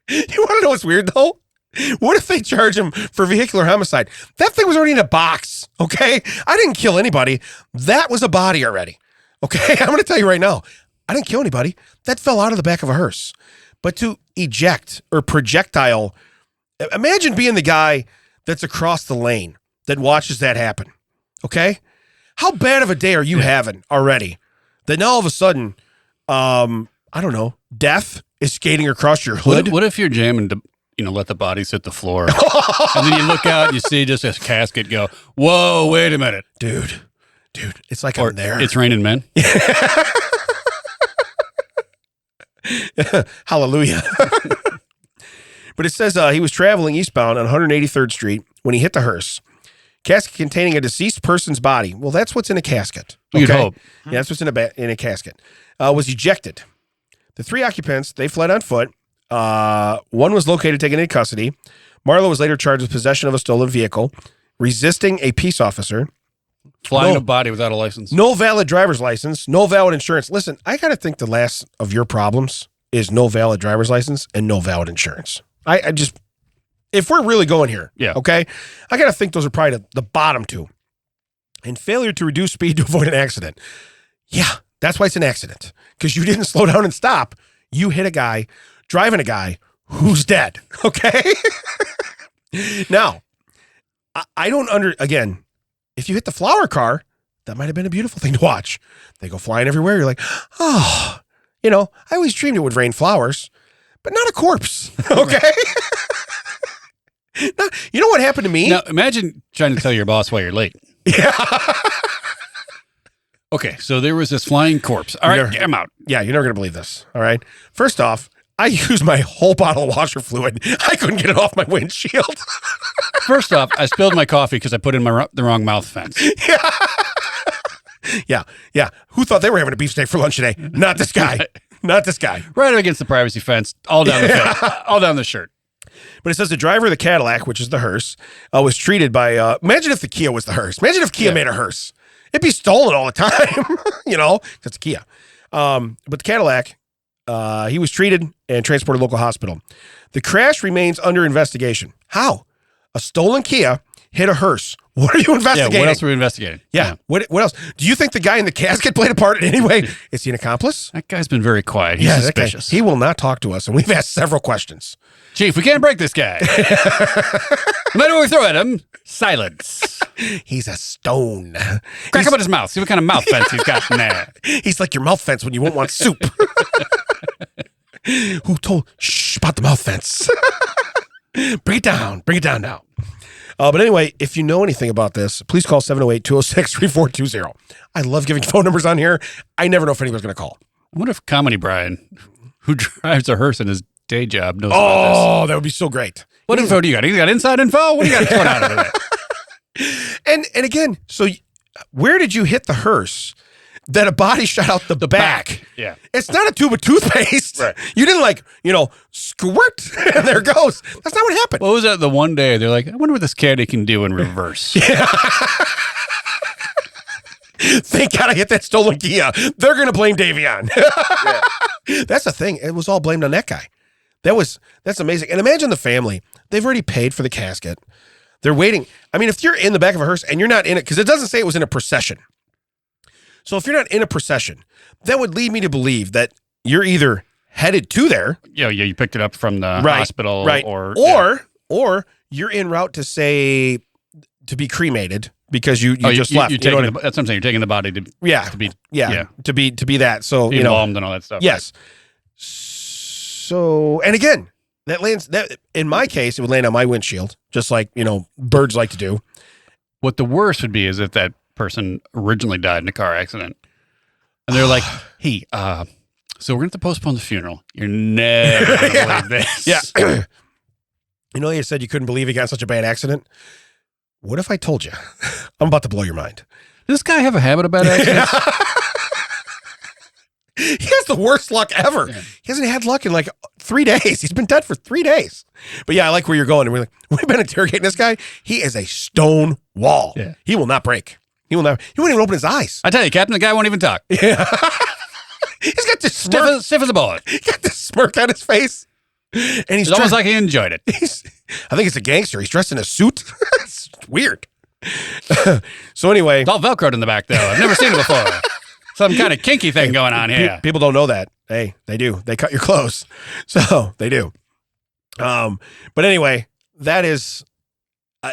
You want to know what's weird though? What if they charge him for vehicular homicide? That thing was already in a box, okay? I didn't kill anybody. That was a body already, okay? I'm going to tell you right now, I didn't kill anybody. That fell out of the back of a hearse. But to eject or projectile, imagine being the guy that's across the lane that watches that happen, okay? How bad of a day are you having already that now all of a sudden, I don't know, death is skating across your hood? What if you're jamming to, let the bodies hit the floor, and then you look out and you see just this casket go, whoa, wait a minute. Dude, it's like Or I'm there. it's raining men. Hallelujah. But it says he was traveling eastbound on 183rd Street when he hit the hearse. Casket containing a deceased person's body. Well, that's what's in a casket. You'd hope. Yeah, that's what's in a casket. Was ejected. The 3 occupants, they fled on foot. One was located, taken into custody. Marlowe was later charged with possession of a stolen vehicle, resisting a peace officer, Flying a body without a license. no valid driver's license, no valid insurance. Listen, I got to think the last of your problems is no valid driver's license and no valid insurance. I just, if we're really going here, Yeah. okay, I got to think those are probably the bottom 2. and failure to reduce speed to avoid an accident. Yeah, that's why it's an accident. Because you didn't slow down and stop. You hit a guy, driving a guy who's dead. Okay? Now, I don't again, if you hit the flower car, that might have been a beautiful thing to watch. They go flying everywhere. You're like, oh, I always dreamed it would rain flowers, but not a corpse. Okay? Now, you know what happened to me? Now, imagine trying to tell your boss why you're late. Yeah. Okay, so there was this flying corpse. All right, I'm out. Yeah, you're never going to believe this. All right. First off, I used my whole bottle of washer fluid. I couldn't get it off my windshield. First off, I spilled my coffee because I put in the wrong mouth fence. Yeah. Who thought they were having a beefsteak for lunch today? Not this guy. Not this guy. Right against the privacy fence, all down the face, all down the shirt. But it says the driver of the Cadillac, which is the hearse, was treated by, imagine if the Kia was the hearse. Imagine if Kia made a hearse. It'd be stolen all the time, that's a Kia. But the Cadillac, he was treated and transported to a local hospital. The crash remains under investigation. How? A stolen Kia hit a hearse. What are you investigating? Yeah, what else are we investigating? Yeah. What else? Do you think the guy in the casket played a part in any way? Is he an accomplice? That guy's been very quiet. He's suspicious. He will not talk to us, and we've asked several questions. Chief, we can't break this guy. No matter what we throw at him, silence. He's a stone. Crack him in his mouth. See what kind of mouth fence he's got in there. He's like your mouth fence when you won't want soup. Who told? Shh, about the mouth fence. Bring it down. Bring it down now. But anyway, if you know anything about this, please call 708-206-3420. I love giving phone numbers on here. I never know if anyone's going to call. I wonder if Comedy Brian, who drives a hearse in his day job, knows about Oh, that would be so great. What info do you got? You got inside info? What do you got going on over there? And again, so where did you hit the hearse that a body shot out the back? Yeah. It's not a tube of toothpaste. Right. You didn't squirt, and there it goes. That's not what happened. What was that the one day? They're like, I wonder what this caddy can do in reverse. Yeah. Thank God I hit that stolen Kia. They're going to blame Davion. That's the thing. It was all blamed on that guy. That's amazing. And imagine the family. They've already paid for the casket. They're waiting. I mean, if you're in the back of a hearse and you're not in it, because it doesn't say it was in a procession. So if you're not in a procession, that would lead me to believe that you're either headed to there. Yeah, you picked it up from the hospital. Right. Or you're en route to be cremated because you just left. That's what I'm saying. You're taking the body to be that. So, embalmed and all that stuff. Yes. Right? So, and again, that in my case, it would land on my windshield, just like, birds like to do. What the worst would be is if that person originally died in a car accident and they're like, hey, so we're going to postpone the funeral. You're never going to believe this. Yeah. You said you couldn't believe he got in such a bad accident. What if I told you? I'm about to blow your mind. Does this guy have a habit of bad accidents? He has the worst luck ever. Yeah. He hasn't had luck in 3 days. He's been dead for 3 days. But yeah, I like where you're going. And we've been interrogating this guy. He is a stone wall. Yeah. He will not break. He won't even open his eyes. I tell you, Captain, the guy won't even talk. Yeah. He's got this smirk. Stiff as a bullet. He got this smirk on his face. And it's almost like he enjoyed it. I think it's a gangster. He's dressed in a suit. It's weird. So anyway. It's all Velcroed in the back, though. I've never seen it before. Some kind of kinky thing going on here. People don't know that. Hey, they do. They cut your clothes. So they do. But anyway, that is,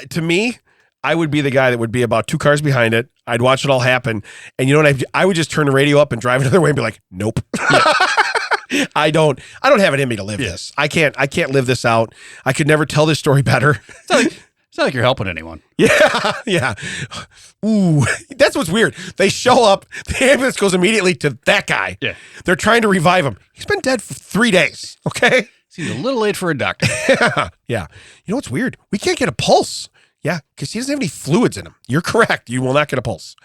to me, I would be the guy that would be about 2 cars behind it. I'd watch it all happen. And you know what? I would just turn the radio up and drive another way and be like, nope. Yeah. I don't have it in me to live this. I can't live this out. I could never tell this story better. It's not like you're helping anyone. Yeah. Ooh, that's what's weird. They show up, the ambulance goes immediately to that guy. Yeah. They're trying to revive him. He's been dead for 3 days, okay? Seems a little late for a doctor. Yeah. You know what's weird? We can't get a pulse. Yeah, because he doesn't have any fluids in him. You're correct. You will not get a pulse.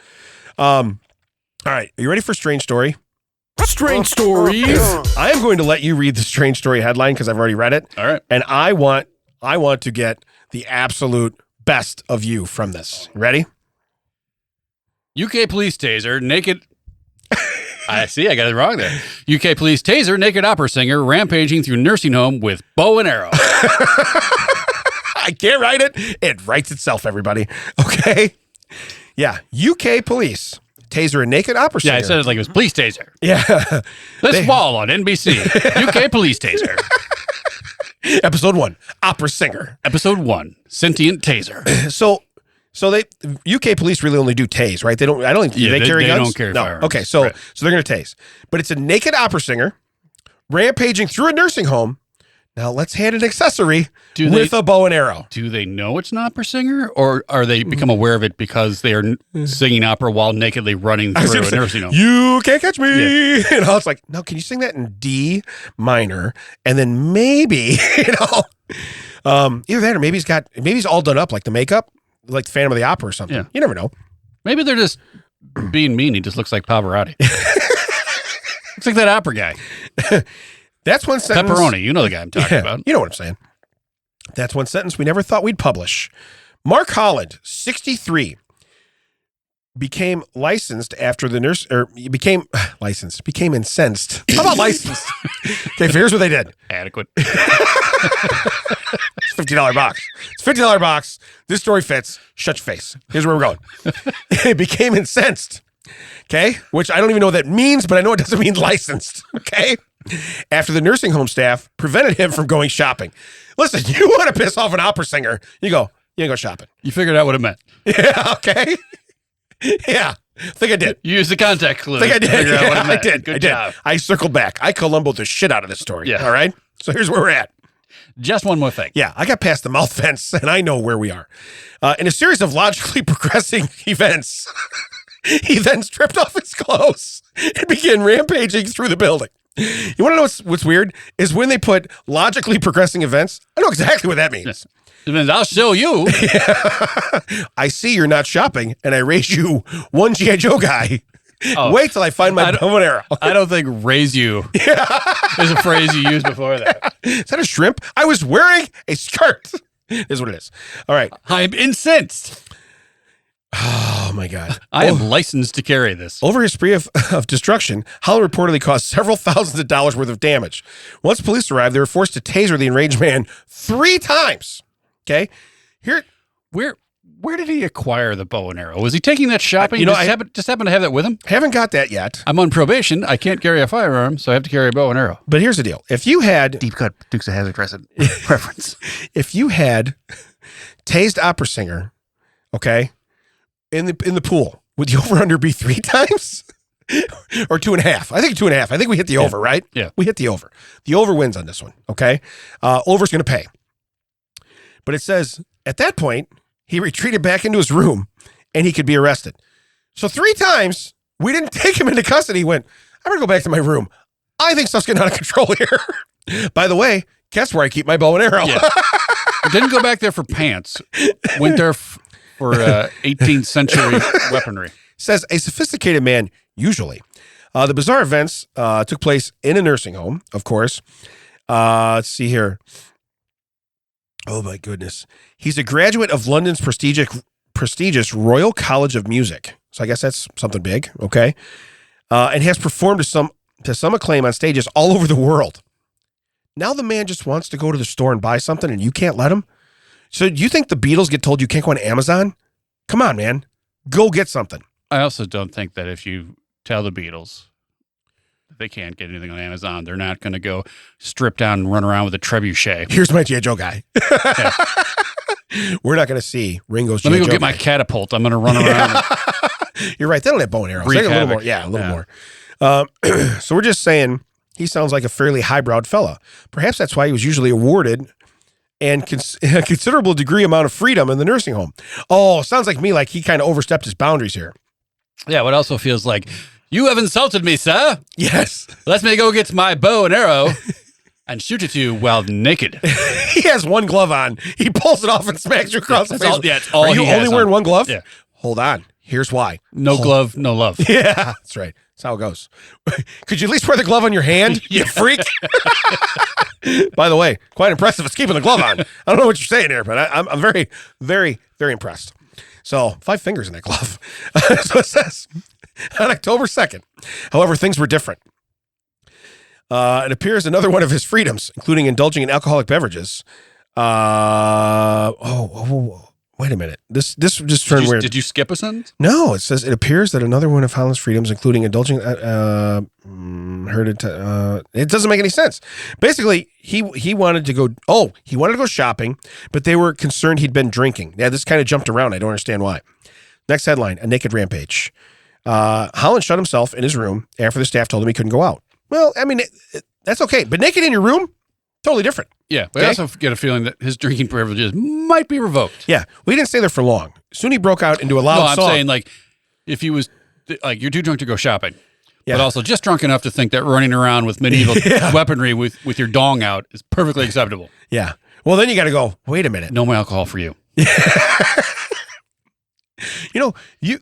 All right. Are you ready for a strange story? Strange stories. I am going to let you read the strange story headline because I've already read it. All right. And I want to get the absolute best of you from this. Ready? UK police taser naked. I see. I got it wrong there. UK police taser naked opera singer rampaging through nursing home with bow and arrow. I can't write it. It writes itself, everybody. Okay. Yeah, UK police taser a naked opera singer. Yeah, I said it like it was police taser. Yeah. This wall on NBC. UK police taser. Episode 1, opera singer. Episode 1, sentient taser. So they UK police really only do tase, right? They don't. I don't think Yeah, they carry they guns. don't carry no. firearms. Okay, so Right. they're going to tase, but it's a naked opera singer rampaging through a nursing home. Now let's hand an accessory with a bow and arrow. Do they know it's an opera singer, or are they become aware of it because they are singing opera while nakedly running through a nursing home? You can't catch me. You know, it's like, no, can you sing that in D minor? And then maybe, either that or maybe he's all done up like the makeup, like the Phantom of the Opera or something. Yeah. You never know. Maybe they're just being mean. He just looks like Pavarotti. Looks like that opera guy. That's one sentence. Pepperoni. You know the guy I'm talking about. You know what I'm saying. That's one sentence we never thought we'd publish. Mark Holland, 63, became licensed after the nurse, or became incensed. How about licensed? Okay, here's what they did. Adequate. It's $50 box. It's $50 box. This story fits. Shut your face. Here's where we're going. It became incensed. Okay, which I don't even know what that means, but I know it doesn't mean licensed. Okay, after the nursing home staff prevented him from going shopping. Listen, you want to piss off an opera singer? You ain't go shopping. You figured out what it meant. Yeah. Okay. Yeah. I think I did. You used the contact clue. I think I did. Figure out what it Yeah, I meant. did. Good I did. job. I circled back. I Columbo the shit out of this story. Yeah. All right. So here's where we're at. Just one more thing. Yeah, I got past the mouth fence, and I know where we are. In a series of logically progressing events, he then stripped off his clothes and began rampaging through the building. You want to know what's weird? Is when they put logically progressing events, I know exactly what that means. It means I'll show you. I see you're not shopping, and I raise you one G.I. Joe guy. Oh. Wait till I find my bow and arrow. I don't think raise you is a phrase you used before that. Is that a shrimp? I was wearing a skirt. Is what it is. All right. I'm incensed. Oh, my God. I am licensed to carry this. Over his spree of destruction, Holland reportedly caused several thousands of dollars worth of damage. Once police arrived, they were forced to taser the enraged man 3 times. Okay? Here, Where did he acquire the bow and arrow? Was he taking that shopping? You know, just happened to have that with him? haven't got that yet. I'm on probation. I can't carry a firearm, so I have to carry a bow and arrow. But here's the deal. If you had Deep cut Dukes of Hazzard reference. if you had tased opera singer, okay, in the pool, would the over under be 3 times? Or 2.5? I think 2.5. I think we hit the over, right? Yeah. We hit the over. The over wins on this one. Okay. Over's gonna pay. But it says at that point, he retreated back into his room and he could be arrested. So 3 times we didn't take him into custody. He went, I'm gonna go back to my room. I think stuff's getting out of control here. By the way, guess where I keep my bow and arrow? Yeah. I didn't go back there for pants. Went there for 18th century weaponry. Says a sophisticated man, usually. The bizarre events took place in a nursing home, of course. Let's see here. Oh, my goodness. He's a graduate of London's prestigious Royal College of Music. So I guess that's something big, okay? And has performed to some acclaim on stages all over the world. Now the man just wants to go to the store and buy something and you can't let him? So do you think the Beatles get told you can't go on Amazon? Come on, man. Go get something. I also don't think that if you tell the Beatles that they can't get anything on Amazon, they're not going to go strip down and run around with a trebuchet. Here's my G.I. Joe guy. We're not going to see Ringo's G.I. Let me Joe go get my guy. catapult. I'm going to run around. You're right. They don't have bow and arrows. Wreak They got a little havoc. more. Yeah, a little more. So we're just saying he sounds like a fairly highbrowed fella. Perhaps that's why he was usually awarded and a considerable degree amount of freedom in the nursing home. Oh, sounds like me like he kind of overstepped his boundaries here. Yeah, what also feels like, you have insulted me, sir. Yes. Let me go get my bow and arrow and shoot at you while naked. He has one glove on. He pulls it off and smacks you across the That's face. all- yeah, it's all Are you he has only wearing on. one glove? Yeah. Hold on. Here's why. No glove, no love. Yeah, that's right. That's how it goes. Could you at least wear the glove on your hand, you freak? By the way, quite impressive. It's keeping the glove on. I don't know what you're saying here, but I'm very, very, very impressed. So 5 fingers in that glove. So it says on October 2nd. However, things were different. It appears another one of his freedoms, including indulging in alcoholic beverages. wait a minute. This just turned weird. Did you skip a sentence? No, it says it appears that another one of Holland's freedoms, including indulging, it doesn't make any sense. Basically, he wanted to go. Oh, he wanted to go shopping, but they were concerned he'd been drinking. Yeah, this kind of jumped around. I don't understand why. Next headline: a naked rampage. Holland shut himself in his room after the staff told him he couldn't go out. Well, I mean, that's okay, but naked in your room, totally different. Yeah, but I also get a feeling that his drinking privileges might be revoked. Yeah, we didn't stay there for long. Soon he broke out into a loud I'm song. saying like if he was like you're too drunk to go shopping, Yeah. but also just drunk enough to think that running around with medieval weaponry with your dong out is perfectly acceptable. Yeah. Well, then you got to go, wait a minute. No more alcohol for you. You know, you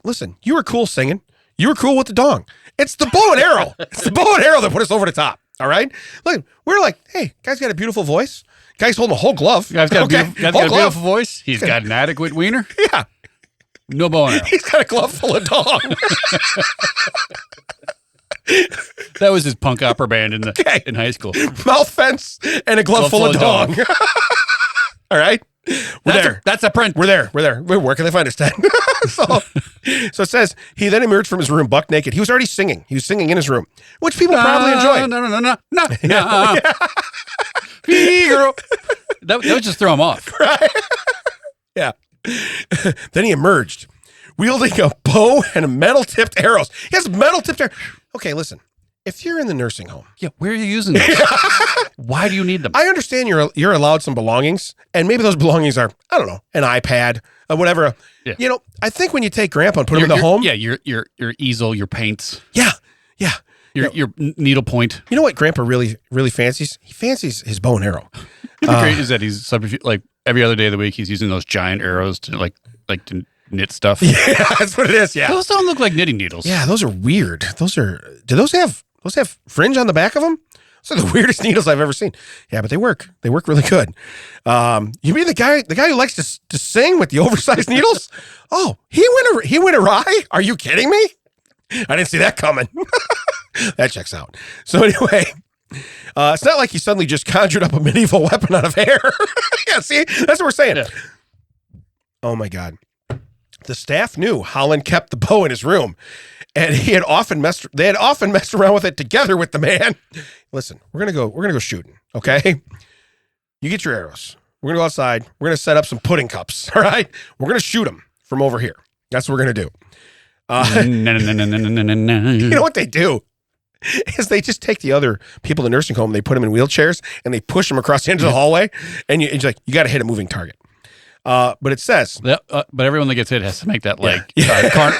were cool singing. You were cool with the dong. It's the bow and arrow. It's the bow and arrow that put us over the top. All right? Look, we're like, hey, guy's got a beautiful voice. Guy's holding a whole glove. Guy's got, Okay? a beautiful voice. He's got an adequate wiener. Yeah. No bow and arrow. He's got a glove full of dong. That was his punk opera band in high school. Mouth fence and a glove full of dong. All right? That's a print. We're there. Where can they find us, Ted? so it says he then emerged from his room buck naked. He was already singing. He was singing in his room, which people probably enjoy. No. Figaro. That would just throw him off. Right? Yeah. Then he emerged, wielding a bow and metal-tipped arrows. He has metal-tipped arrows. Okay, listen. If you're in the nursing home, Yeah, where are you using those? Why do you need them? I understand you're allowed some belongings, and maybe those belongings are, I don't know, an iPad or whatever. Yeah. You know, I think when you take Grandpa and put him in the home, Yeah, your easel, your paints, yeah. your needle point. You know what Grandpa really, really fancies? He fancies his bow and arrow. The great is that he's like every other day of the week he's using those giant arrows to like to knit stuff. Yeah, that's what it is. Yeah. Those don't look like knitting needles. Yeah, those are weird. Do those have fringe on the back of them? Those are the weirdest needles I've ever seen. Yeah, but they work. They work really good. You mean the guy who likes to sing with the oversized needles? Oh, he went awry? Are you kidding me? I didn't see that coming. That checks out. So anyway, it's not like he suddenly just conjured up a medieval weapon out of hair. Yeah, see? That's what we're saying. Yeah. Oh my God. The staff knew Holland kept the bow in his room, and they had often messed around with it together with the man. Listen, we're gonna go shooting, okay? You get your arrows. We're gonna go outside. We're gonna set up some pudding cups. All right, we're gonna shoot them from over here. That's what we're gonna do. You know what they do is they just take the other people in the nursing home, they put them in wheelchairs, and they push them across the end of the hallway, and you're like, you got to hit a moving target. But it says, but everyone that gets hit has to make that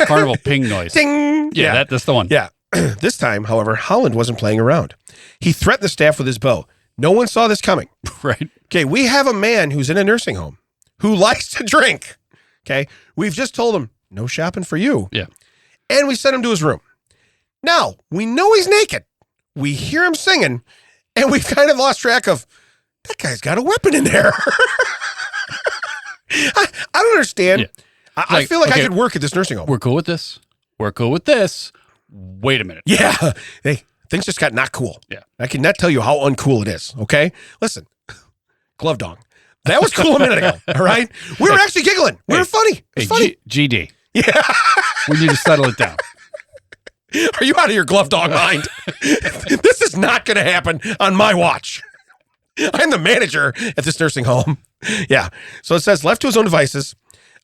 carnival ping noise. ding. Yeah, that's the one. Yeah. This time, however, Holland wasn't playing around. He threatened the staff with his bow. No one saw this coming. Right. Okay, we have a man who's in a nursing home who likes to drink. Okay, we've just told him, no shopping for you. Yeah. And we sent him to his room. Now, we know he's naked. We hear him singing, and we've kind of lost track of, that guy's got a weapon in there. I don't understand. Yeah. I feel like I could work at this nursing home. We're cool with this. Wait a minute. Yeah. Things just got not cool. Yeah. I cannot tell you how uncool it is. Okay. Listen, glove dong. That was cool a minute ago. All right. We were actually giggling. We were funny. It's funny. GD. Yeah. We need to settle it down. Are you out of your glove dog mind? This is not going to happen on my watch. I'm the manager at this nursing home. Yeah. So it says, left to his own devices,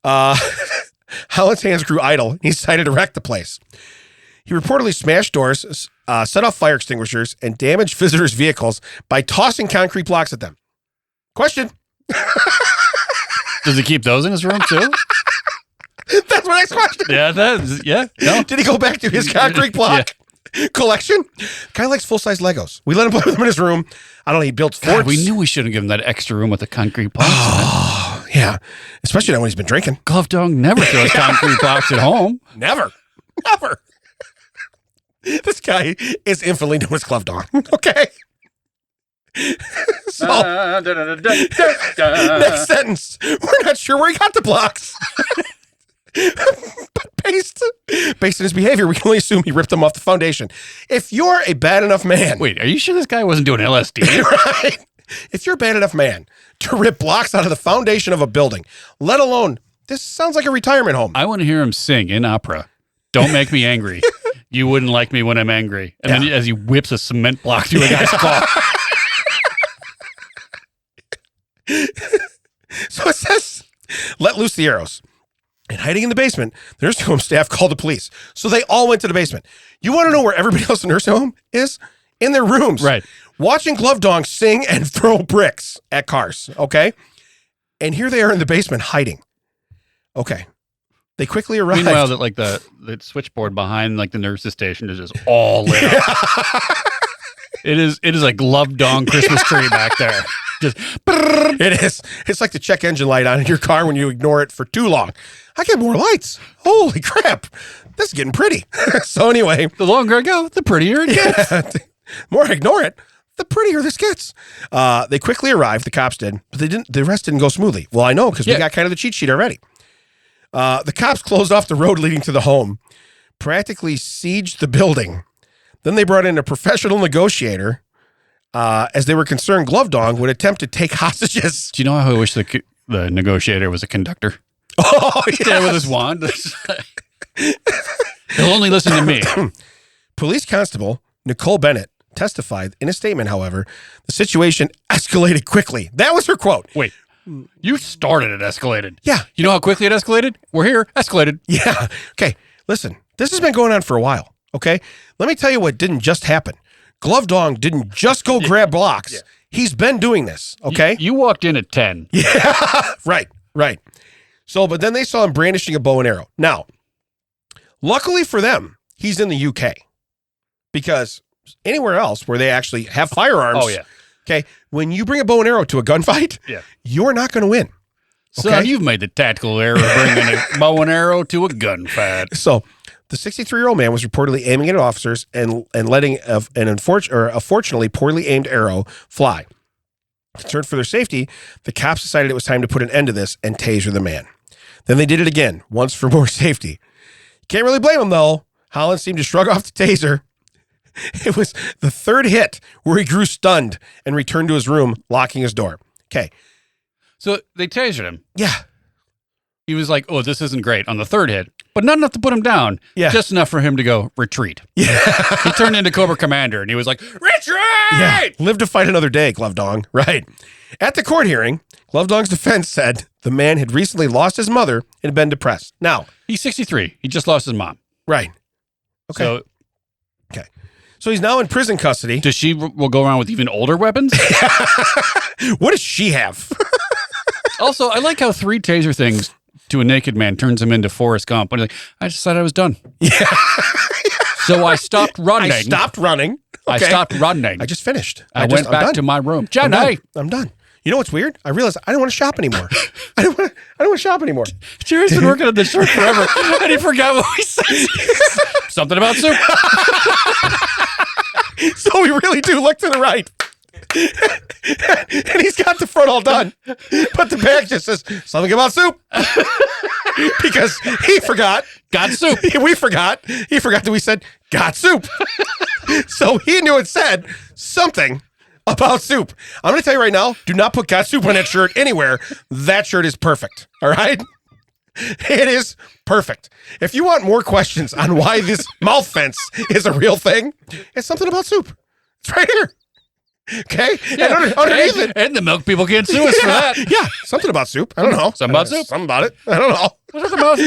Holland's hands grew idle. He decided to wreck the place. He reportedly smashed doors, set off fire extinguishers, and damaged visitors' vehicles by tossing concrete blocks at them. Question. Does he keep those in his room too? That's my next question. Yeah. No. Did he go back to his concrete block collection? Guy likes full-size Legos. We let him play with them in his room. I don't know. He built forts. God, we knew we shouldn't give him that extra room with the concrete blocks. Oh, yeah. Especially now when he's been drinking. Glove Dong never throws concrete blocks at home. Never. This guy is infinitely known as Glove Dong. Okay. So, next sentence. We're not sure where he got the blocks. But based on his behavior, we can only assume he ripped them off the foundation. If you're a bad enough man. Wait, are you sure this guy wasn't doing LSD? Right? If you're a bad enough man to rip blocks out of the foundation of a building, let alone This sounds like a retirement home. I want to hear him sing in opera. Don't make me angry. You wouldn't like me when I'm angry. And then as he whips a cement block through a guy's car. So it says, let loose the arrows. And hiding in the basement, the nursing home staff called the police. So they all went to the basement. You want to know where everybody else in the nursing home is? In their rooms. Right. Watching Glove Dong sing and throw bricks at cars. Okay. And here they are in the basement hiding. Okay. They quickly arrived. Meanwhile, that like the switchboard behind like the nurse's station is just all lit up. It is a Glove Dong Christmas tree back there. Just It is. It's like the check engine light on in your car when you ignore it for too long. I get more lights. Holy crap. This is getting pretty. So anyway. the longer I go, the prettier it gets. The more I ignore it, the prettier this gets. They quickly arrived, the cops did, but the rest didn't go smoothly. Well, I know, because we got kind of the cheat sheet already. The cops closed off the road leading to the home, practically sieged the building. Then they brought in a professional negotiator, as they were concerned Glove Dong would attempt to take hostages. Do you know how I wish the negotiator was a conductor? Oh, Yeah, with his wand. He'll only listen to me. Police Constable Nicole Bennett testified in a statement, however, the situation escalated quickly. That was her quote. Wait, you started it escalated. Yeah. You know how quickly it escalated? We're here, escalated. Yeah. Okay. Listen, this has been going on for a while. Okay. Let me tell you what didn't just happen. Glove Dong didn't just go grab blocks. Yeah. He's been doing this. Okay. You walked in at 10. Yeah. Right. So, but then they saw him brandishing a bow and arrow. Now, luckily for them, he's in the UK, because anywhere else where they actually have firearms. Oh, yeah. Okay. When you bring a bow and arrow to a gunfight, you're not going to win. So you've made the tactical error of bringing a bow and arrow to a gunfight. So the 63-year-old man was reportedly aiming at officers and letting a fortunately poorly aimed arrow fly. Concerned for their safety, the cops decided it was time to put an end to this and taser the man. Then they did it again, once for more safety. Can't really blame him, though. Holland seemed to shrug off the taser. It was the third hit where he grew stunned and returned to his room, locking his door. Okay. So they tasered him. Yeah. He was like, oh, this isn't great on the third hit, but not enough to put him down. Yeah. Just enough for him to go, retreat. Yeah. He turned into Cobra Commander, and he was like, retreat! Yeah. Live to fight another day, Glove Dong. Right. At the court hearing, Glove Dong's defense said the man had recently lost his mother and had been depressed. Now. He's 63. He just lost his mom. Right. Okay. So he's now in prison custody. Does she will go around with even older weapons? What does she have? Also, I like how 3 taser things to a naked man turns him into Forrest Gump. And he's like, I just said I was done. Yeah. So I stopped running. I stopped running. I stopped running. I just finished. I went back to my room. Jenny. I'm done. You know what's weird? I realized I don't want to shop anymore. I don't want to shop anymore. Jerry's been working on this shirt forever, and he forgot what we said. Something about soup. So we really do look to the right. And he's got the front all done. But the back just says something about soup. Because he forgot. Got soup. We forgot. He forgot that we said got soup. So he knew it said something about soup. I'm going to tell you right now, do not put got soup on that shirt anywhere. That shirt is perfect. All right? It is perfect. If you want more questions on why this mouth fence is a real thing, it's something about soup. It's right here. Okay? Yeah. And underneath it. And the milk people can't sue us for that. Yeah, something about soup. I don't know. Something about soup. Something about it. I don't know. What is a mouth?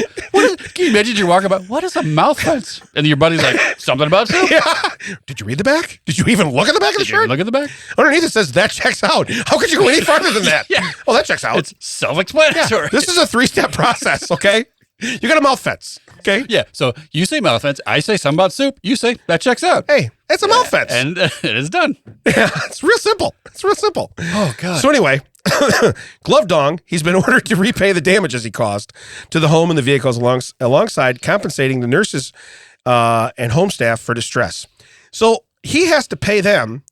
Can you imagine you're walking about, what is a mouth fence? And your buddy's like, something about soup? Yeah. Did you read the back? Did you even look at the back of the shirt? Look at the back. Underneath it says that checks out. How could you go any farther than that? Yeah. Oh, that checks out. It's self-explanatory. Yeah. This is a 3-step process, okay? You got a mouth fence, okay? Yeah, so you say mouth fence, I say something about soup, you say that checks out. Hey, it's a mouth fence. And it is done. Yeah, it's real simple. It's real simple. Oh, God. So anyway, Glove Dong, he's been ordered to repay the damages he caused to the home and the vehicles alongside compensating the nurses and home staff for distress. So he has to pay them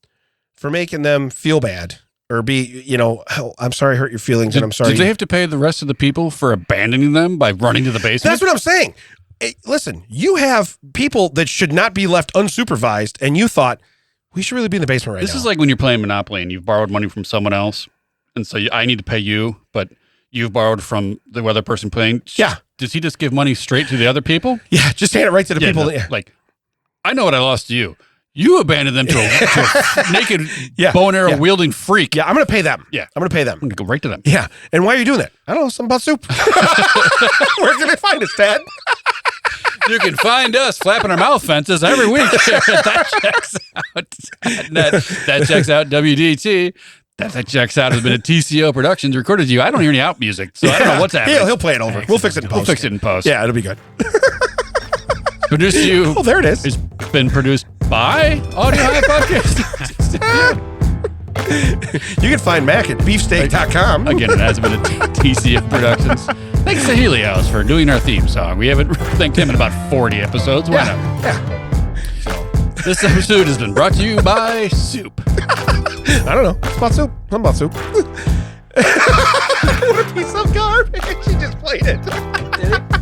for making them feel bad or be, oh, I'm sorry I hurt your feelings and I'm sorry. Did they have to pay the rest of the people for abandoning them by running to the basement? That's what I'm saying. Hey, listen, you have people that should not be left unsupervised and you thought, we should really be in the basement right now. This is like when you're playing Monopoly and you've borrowed money from someone else. And so I need to pay you, but you've borrowed from the other person playing. Yeah. Does he just give money straight to the other people? Yeah, just hand it right to the people. No, like, I know what I lost to you. You abandoned them to a naked bow and arrow wielding freak. Yeah, I'm going to pay them. Yeah. I'm going to pay them. I'm going to go right to them. Yeah. And why are you doing that? I don't know. Something about soup. Where can they find us, Dad? You can find us flapping our mouth fences every week. That checks out. That checks out WDT. That checks out has been a TCO Productions recorded to you. I don't hear any out music, so I don't know what's happening. He'll play it over. We'll fix it in post. We'll fix it in post. Yeah, it'll be good. Produced to you. Oh, there it is. It's been produced by Audio High Podcast. You can find Mac at beefsteak.com. Again, it has been a TCO Productions. Thanks to Helios for doing our theme song. We haven't thanked him in about 40 episodes. Why not? Yeah. This episode has been brought to you by Soup. I don't know. It's about soup. Something about soup. What a piece of garbage. She just played it.